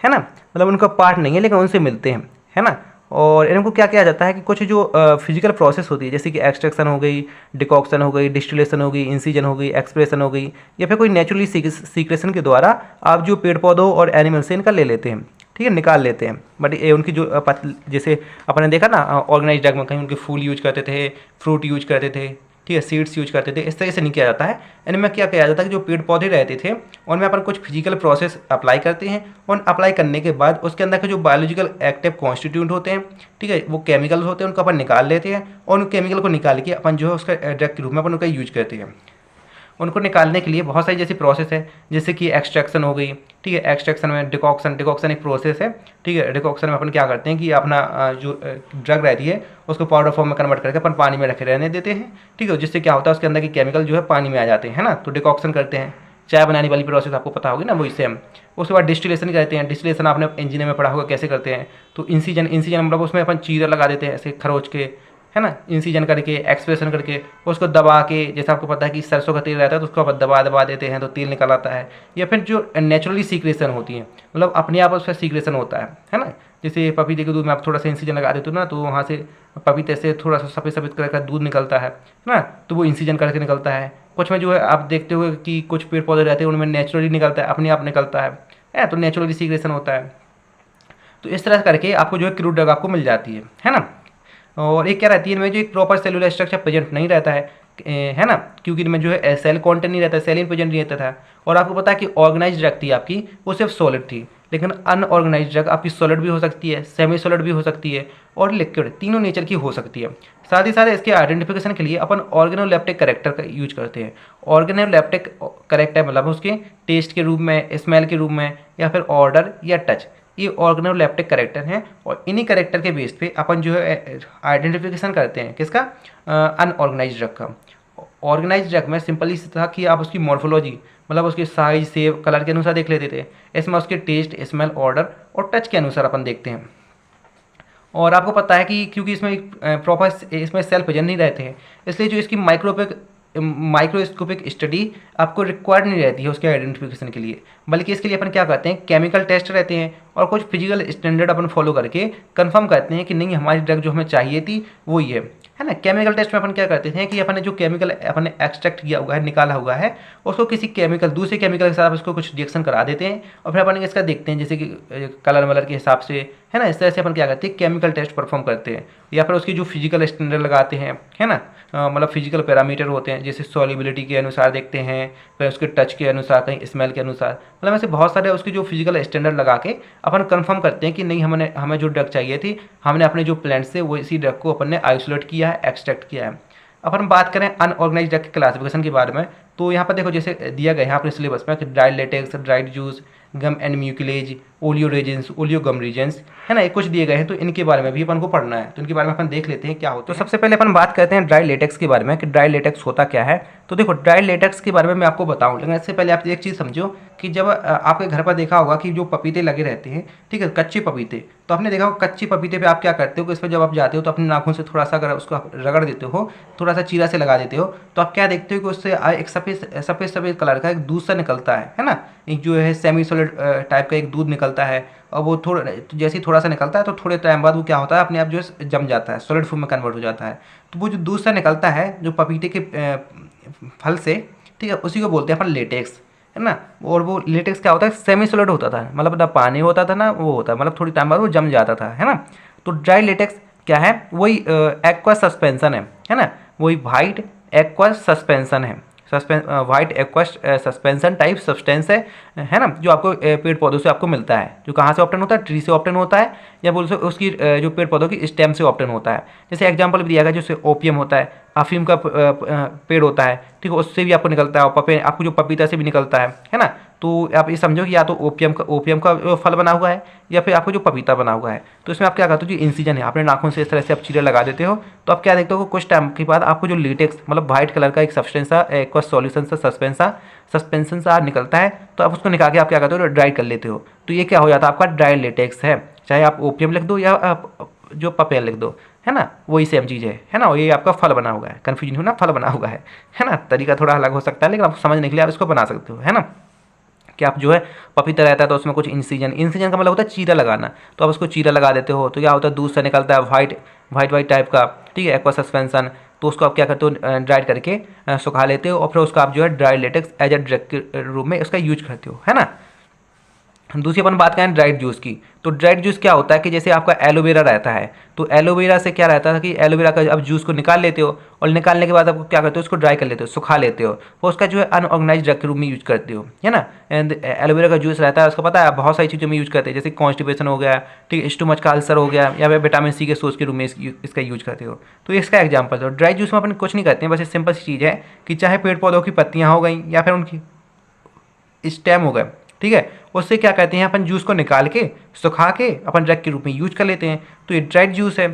है ना, मतलब उनका पार्ट नहीं है लेकिन उनसे मिलते हैं, है ना। और इनको क्या किया जाता है कि कुछ जो फिजिकल प्रोसेस होती है, जैसे कि एक्सट्रैक्शन हो गई, डिकॉक्शन हो गई, डिस्टिलेशन हो गई, इंसिजन हो गई, एक्सप्रेशन हो गई, या फिर कोई नेचुरली सीक्रेशन के द्वारा आप जो पेड़ पौधों और एनिमल से इनका ले लेते हैं, ठीक है, निकाल लेते हैं। बट ये उनकी जो जैसे अपने देखा ना ऑर्गेनाइज ड्रग में कहीं उनके फूल यूज करते थे, फ्रूट यूज करते थे, ठीक है, सीड्स यूज करते थे, इस तरह से नहीं किया जाता है। इनमें क्या किया जाता है कि जो पेड़ पौधे रहते थे उनमें अपन कुछ फिजिकल प्रोसेस अप्लाई करते हैं, और अप्लाई करने के बाद उसके अंदर के जो बायोलॉजिकल एक्टिव कॉन्स्टिट्यूंट होते हैं, ठीक है, वो केमिकल्स होते हैं, उनको अपन निकाल लेते हैं, और उन केमिकल को निकाल के अपन जो है उसका ड्रग के रूप में अपन उनका यूज करते हैं। उनको निकालने के लिए बहुत सारी जैसी प्रोसेस है, जैसे कि एक्सट्रैक्शन हो गई, ठीक है, एक्सट्रैक्शन में डिकॉक्शन एक प्रोसेस है, ठीक है। डिकॉक्शन में अपन क्या करते हैं कि अपना जो ड्रग रहती है उसको पाउडर फॉर्म में कन्वर्ट करके अपन पानी में रखे रहने देते हैं, ठीक है, जिससे क्या होता है उसके अंदर के केमिकल जो है पानी में आ जाते हैं, है ना। तो डिकॉक्शन करते हैं, चाय बनाने वाली प्रोसेस आपको पता होगी ना, वही सेम। उसके बाद डिस्टिलेशन करते हैं, डिस्टिलेशन आपने इंजीनियर में पढ़ा होगा कैसे करते हैं। तो इंसिजन मतलब उसमें अपन चीरा लगा देते हैं ऐसे खरोच के, है ना, इंसिजन करके, एक्सप्रेशन करके, उसको दबा के, जैसे आपको पता है कि सरसों का तेल रहता है तो उसको आप दबा देते हैं तो तेल निकल आता है। या फिर जो नेचुरली सीक्रेशन होती है, मतलब अपने आप उसका सीक्रेशन होता है ना। जैसे पपीते के दूध में आप थोड़ा सा इंसिजन लगा देते हो ना, तो वहाँ से पपीते से थोड़ा सा सफ़ेद सफ़ेद कलर का दूध निकलता है ना, तो वो इंसिजन करके निकलता है। कुछ में जो है आप देखते हो कि कुछ पेड़ पौधे रहते हैं उनमें नेचुरली निकलता है, अपने आप निकलता है, तो नेचुरली सीक्रेशन होता है। तो इस तरह करके आपको जो है क्रूड ड्रग आपको मिल जाती है ना। और एक क्या रहती है, इनमें जो एक प्रॉपर सेलुलर स्ट्रक्चर प्रेजेंट नहीं रहता है ना, क्योंकि इनमें जो है सेल कंटेंट नहीं रहता है, सेलिन प्रेजेंट नहीं रहता था। और आपको पता है कि ऑर्गेनाइज ड्रग थी आपकी वो सिर्फ सॉलिड थी, लेकिन अनऑर्गेनाइज ड्रग आपकी सॉलिड भी हो सकती है, सेमी सॉलिड भी हो सकती है, और लिक्विड, तीनों नेचर की हो सकती है। साथ ही साथ इसके आइडेंटिफिकेशन के लिए अपन ऑर्गेनोलेप्टिक कैरेक्टर का यूज करते हैं। ऑर्गेनोलेप्टिक कैरेक्टर मतलब उसके टेस्ट के रूप में, स्मेल के रूप में, या फिर ऑर्डर या टच, ये ऑर्गेनोलेप्टिक कैरेक्टर हैं। और इन्हीं कैरेक्टर के बेस पे अपन जो है आइडेंटिफिकेशन करते हैं किसका, अनऑर्गेनाइज ड्रग का। ऑर्गेनाइज ड्रग में सिंपली था कि आप उसकी मॉर्फोलॉजी, मतलब उसके साइज, शेप, कलर के अनुसार देख लेते थे। इसमें उसके टेस्ट, स्मेल, ऑर्डर और टच के अनुसार अपन देखते हैं। और आपको पता है कि क्योंकि इसमें प्रॉपर इसमें सेल प्रेजेंट नहीं रहते हैं, इसलिए जो इसकी माइक्रोस्कोपिक स्टडी आपको रिक्वायर्ड नहीं रहती है उसके आइडेंटिफिकेशन के लिए, बल्कि इसके लिए अपन क्या करते हैं, केमिकल टेस्ट रहते हैं और कुछ फिजिकल स्टैंडर्ड अपन फॉलो करके कंफर्म करते हैं कि नहीं हमारी ड्रग जो हमें चाहिए थी वो ही है ना। केमिकल टेस्ट में अपन क्या करते हैं कि अपन ने जो केमिकल अपन ने एक्सट्रैक्ट किया हुआ है, निकाला हुआ है, उसको किसी केमिकल, दूसरे केमिकल के साथ उसको कुछ रिएक्शन करा देते हैं, और फिर अपन इसका देखते हैं जैसे कि कलर वलर के हिसाब से, है ना। इस तरह से अपन क्या करते हैं, केमिकल टेस्ट परफॉर्म करते हैं, या फिर उसकी जो फिजिकल स्टैंडर्ड लगाते हैं, है ना, मतलब फिजिकल पैरामीटर होते हैं, जैसे सॉल्युबिलिटी के अनुसार देखते हैं, कहीं उसके टच के अनुसार, कहीं स्मेल के अनुसार, मतलब ऐसे बहुत सारे उसकी जो फिजिकल स्टैंडर्ड लगा के अपन कंफर्म करते हैं कि नहीं हमें जो ड्रग चाहिए थी, हमने अपने जो प्लांट से वो इसी ड्रग को अपन ने आइसोलेट किया है, एक्सट्रैक्ट किया है। अपन बात करें अनऑर्गेनाइज ड्रग के क्लासिफिकेशन के बारे में, तो यहाँ पर देखो जैसे दिया गया है अपने सिलेबस में कि dried latex, dried juice, gum and mucilage, oleo resins, oleo gum resins, है ना, ये कुछ दिए गए हैं। तो इनके बारे में भी अपन को पढ़ना है, तो इनके बारे में अपन देख लेते हैं क्या होता है। तो सबसे पहले अपन बात करते हैं ड्राई लेटेक्स के बारे में कि ड्राई लेटेक्स होता क्या है। तो देखो ड्राई लेटेक्स के बारे में मैं आपको बताऊं, लेकिन इससे पहले आप एक चीज़ समझो कि जब आपके घर पर देखा होगा कि जो पपीते लगे रहते हैं, ठीक है, कच्चे पपीते, तो आपने देखा होगा कच्चे पपीते पे आप क्या करते हो कि इस पर जब आप जाते हो तो अपने नाखून से थोड़ा सा अगर उसको आप रगड़ देते हो, थोड़ा सा चीरा से लगा देते हो, तो आप क्या देखते हो कि उससे एक सफ़ेद कलर का एक दूध सा निकलता है ना, एक जो है सेमी सॉलिड टाइप का एक दूध निकलता है। और वो जैसे ही थोड़ा सा निकलता है तो थोड़े टाइम बाद वो क्या होता है, अपने आप जो है जम जाता है, सॉलिड फॉर्म में कन्वर्ट हो जाता है। तो वो जो दूध सा निकलता है जो पपीते के फल से, ठीक है, उसी को बोलते हैं अपन लेटेक्स, है ना। और वो लेटेक्स क्या होता है, सेमी सॉलिड होता था, मतलब ना पानी होता था ना वो होता है, मतलब थोड़ी टाइम बाद वो जम जाता था, है ना। तो ड्राई लेटेक्स क्या है, वही एक्वा सस्पेंशन है ना, वही वाइट एक्वा सस्पेंशन है, white aqua suspension type substance है ना, जो आपको पेड़ पौधों से आपको मिलता है, जो कहाँ से ऑब्टेन होता है, ट्री से ऑब्टेन होता है, या बोल सकते उसकी जो पेड़ पौधों की स्टेम से ऑब्टेन होता है। जैसे एग्जांपल भी दिया गया, जैसे ओपियम होता है, अफीम का पेड़ होता है, ठीक है, उससे भी आपको निकलता है, और आपको जो पपीता से भी निकलता है ना। तो आप ये समझो कि या तो ओपियम का फल बना हुआ है, या फिर आपको जो पपीता बना हुआ है। तो इसमें आप क्या करते हो, जो इंसिजन है अपने नाखून से इस तरह से आप चीरे लगा देते हो, तो आप क्या देखते हो, कुछ टाइम के बाद आपको जो लेटेक्स मतलब वाइट कलर का एक सब्सटेंस सा, एक सॉल्यूशन सा, सस्पेंशन सा निकलता है, तो आप उसको निकाल के आप क्या करते हो, ड्राई कर लेते हो। तो ये क्या हो जाता है, आपका ड्राई लेटेक्स है। चाहे आप ओपियम लिख दो या आप जो पपेल लिख दो, है ना, वही सेम चीज़ है ना। और ये आपका फल बना हुआ है, कन्फ्यूजन हो ना, फल बना हुआ है ना। तरीका थोड़ा अलग हो सकता है, लेकिन आप समझने के लिए आप इसको बना सकते हो, है ना। कि आप जो है पपीता रहता है तो उसमें कुछ इंसिजन का मतलब होता है चीरा लगाना, तो आप उसको चीरा लगा देते हो, तो क्या होता है, दूध से निकलता है वाइट टाइप का, ठीक है, एक्वा सस्पेंशन। तो उसको आप क्या करते हो, ड्राइड करके सुखा लेते हो, और फिर उसका आप जो है dry latex as a drug के रूप में उसका यूज करते हो, है ना। दूसरी अपन बात करें ड्राइड जूस की, तो ड्राइड जूस क्या होता है कि जैसे आपका एलोवेरा रहता है, तो एलोवेरा से क्या रहता है कि एलोवेरा का आप जूस को निकाल लेते हो, और निकालने के बाद आप क्या करते हो, उसको ड्राई कर लेते हो, सुखा लेते हो, तो उसका जो है अनऑर्गेनाइज ड्रग के रूप में यूज करते हो, है ना। एंड एलोवेरा का जूस रहता है, उसको पता है बहुत सारी चीज़ों में यूज करते हैं, जैसे कॉन्स्टिपेशन हो गया, ठीक है, स्टोमच का अल्सर हो गया, या फिर विटामिन सी के सोर्स के रूप में इसका यूज करते हो। तो इसका एग्जाम्पल है। ड्राई जूस में अपन कुछ नहीं करते हैं, बस सिंपल सी चीज़ है कि चाहे पेड़ पौधों की पत्तियाँ हो गई या फिर उनकी स्टेम हो गए, ठीक है, उससे क्या कहते हैं, अपन जूस को निकाल के सुखा के अपन ड्रग के रूप में यूज कर लेते हैं। तो ये ड्राइड जूस है।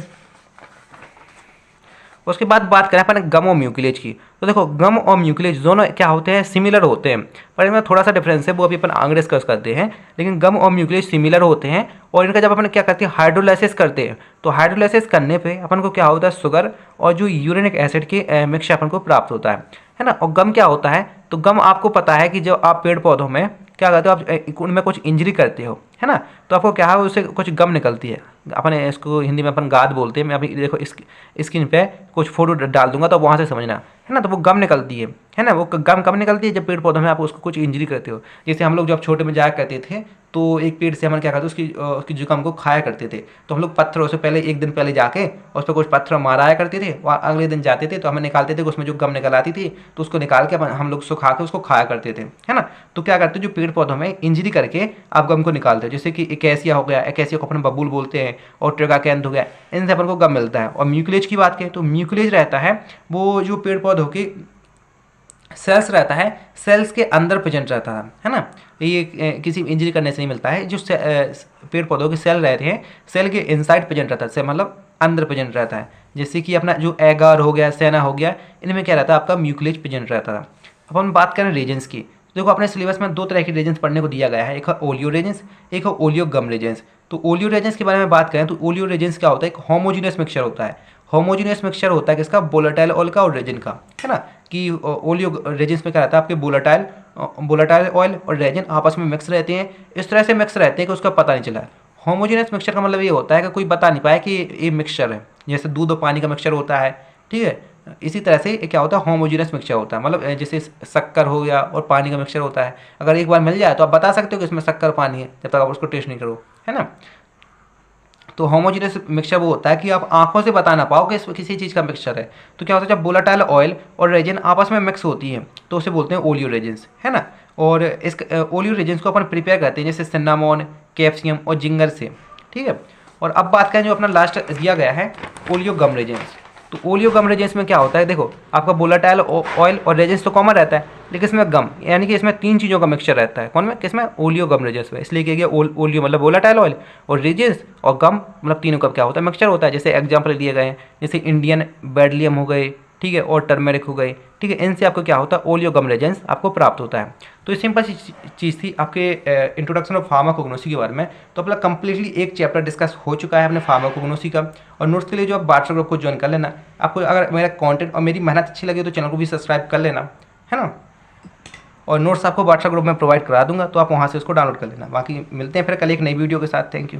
उसके बाद बात करें अपन गम और म्यूकिलेज की, तो देखो गम और म्यूकिलेज दोनों क्या होते हैं, सिमिलर होते हैं, पर इनमें थोड़ा सा डिफरेंस है, वो अभी अपन आगे डिस्कस करते हैं। लेकिन गम और म्यूकिलेज सिमिलर होते हैं, और इनका जब अपन क्या करते हैं, हाइड्रोलाइसिस करते हैं, तो हाइड्रोलाइसिस करने पे अपन को क्या होता है, शुगर और जो यूरिनिक एसिड के मिक्सचर अपन को प्राप्त होता है ना। और गम क्या होता है, तो गम आपको पता है कि जब आप पेड़ पौधों में क्या करते हो, आप उनमें कुछ इंजरी करते हो, है ना, तो आपको क्या है, उससे कुछ गम निकलती है, अपन इसको हिंदी में अपन गाद बोलते हैं। मैं अभी देखो स्क्रीन पे कुछ फोटो डाल दूंगा, तो वहाँ से समझना, है ना। तो वो गम निकलती है ना, वो गम कब निकलती है, जब पेड़ पौधों में आप उसको कुछ इंजरी करते हो। जैसे हम लोग जब छोटे में जाया करते थे, तो एक पेड़ से हम क्या करते उसकी जुकाम को खाया करते थे, तो हम लोग पत्थरों से पहले एक दिन पहले जाके उस पर कुछ पत्थर माराया करते थे, और अगले दिन जाते थे तो हमें निकालते थे, उसमें जो गम निकल आती थी, तो उसको निकाल के हम लोग सुखा के उसको खाया करते थे, है ना। तो क्या करते जो पेड़ पौधों में इंजरी करके आप गम को निकालते हो, जैसे कि एकैसिया हो गया, एकैसिया को अपन बबूल बोलते हैं, और ट्रेगाकैंथ हो गया, इनसे अपन को गम मिलता है। और म्यूकिलेज की बात करें तो म्यूकिलेज रहता है वो जो पेड़ पौधों की सेल्स रहता है, सेल्स के अंदर प्रेजेंट रहता है ना। ये किसी इंजरी करने से नहीं मिलता है, जो पेड़ पौधों के सेल रहते हैं, सेल के इनसाइड प्रेजेंट रहता है, से मतलब अंदर प्रेजेंट रहता है। जैसे कि अपना जो एगार हो गया, सेना हो गया, इनमें क्या रहता है, आपका म्यूकिलेज प्रेजेंट रहता था। अब हम बात करें रेजेंस की, देखो अपने सिलेबस में दो तरह के रेजेंस पढ़ने को दिया गया है, एक है ओलियो रेजेंस, एक है ओलियो गम रेजेंस। तो ओलियो रेजेंस के बारे में बात करें तो ओलियो रेजेंस क्या होता है, एक होमोजीनियस मिक्सचर होता है। होमोजीनियस मिक्सचर होता है किसका, वोलेटाइल ऑयल का और रेजिन का, है ना। कि ओलियो रेजिन्स में क्या रहता है, आपके वोलेटाइल ऑयल और रेजिन आपस में मिक्स रहते हैं, इस तरह से मिक्स रहते हैं कि उसका पता नहीं चला। होमोजीनियस मिक्सचर का मतलब ये होता है कि कोई बता नहीं पाया कि ये मिक्सचर है, जैसे दूध और पानी का मिक्सचर होता है, ठीक है। इसी तरह से क्या होता है, होमोजीनियस मिक्सचर होता है, मतलब जैसे शक्कर हो गया और पानी का मिक्सचर होता है, अगर एक बार मिल जाए तो आप बता सकते हो कि इसमें शक्कर पानी है, जब तक आप उसको टेस्ट नहीं करो, है ना। तो होमोजीनियस मिक्सचर वो होता है कि आप आंखों से बता ना पाओ कि इसमें किसी चीज़ का मिक्सचर है। तो क्या होता है, जब वोलेटाइल ऑयल और रेजिन आपस में मिक्स होती है तो उसे बोलते हैं ओलियो रेजिन्स, है ना। और इस ओलियो रेजिन्स को अपन प्रिपेयर करते हैं जैसे सिन्नामोन, कैप्सिकम और जिंगर से, ठीक है। और अब बात करें जो अपना लास्ट दिया गया है ओलियो गम रेजिन्स, तो ओलियो गम रेजेंस में क्या होता है, देखो आपका वोलेटाइल ऑयल और रेजेंस तो कॉमन रहता है, लेकिन इसमें गम यानी कि इसमें तीन चीज़ों का मिक्सचर रहता है, कौन में, किसमें, ओलियो गम रेजेंस में। इसलिए क्या गया ओलियो मतलब वोलेटाइल ऑयल, और रेजेंस और गम मतलब तीनों का क्या होता है, मिक्सचर होता है। जैसे एग्जाम्पल दिए गए हैं, जैसे इंडियन बेडलियम हो गए, ठीक है, और टर्मेरिक हो गई, ठीक है, इनसे आपको क्या होता है, ओलियो गम रेजेंस आपको प्राप्त होता है। तो ये सिंपल सी चीज़ थी आपके इंट्रोडक्शन ऑफ फार्माकोग्नोसी के बारे में। तो अपना कंप्लीटली एक चैप्टर डिस्कस हो चुका है अपने फार्माकोग्नोसी का। और नोट्स के लिए जो आप व्हाट्सएप ग्रुप को ज्वाइन कर लेना। आपको अगर मेरा कंटेंट और मेरी मेहनत अच्छी लगे तो चैनल को भी सब्सक्राइब कर लेना, है ना। और नोट्स आपको व्हाट्सएप ग्रुप में प्रोवाइड करा दूंगा, तो आप वहाँ से उसको डाउनलोड कर लेना। बाकी मिलते हैं फिर कल एक नई वीडियो के साथ। Thank you.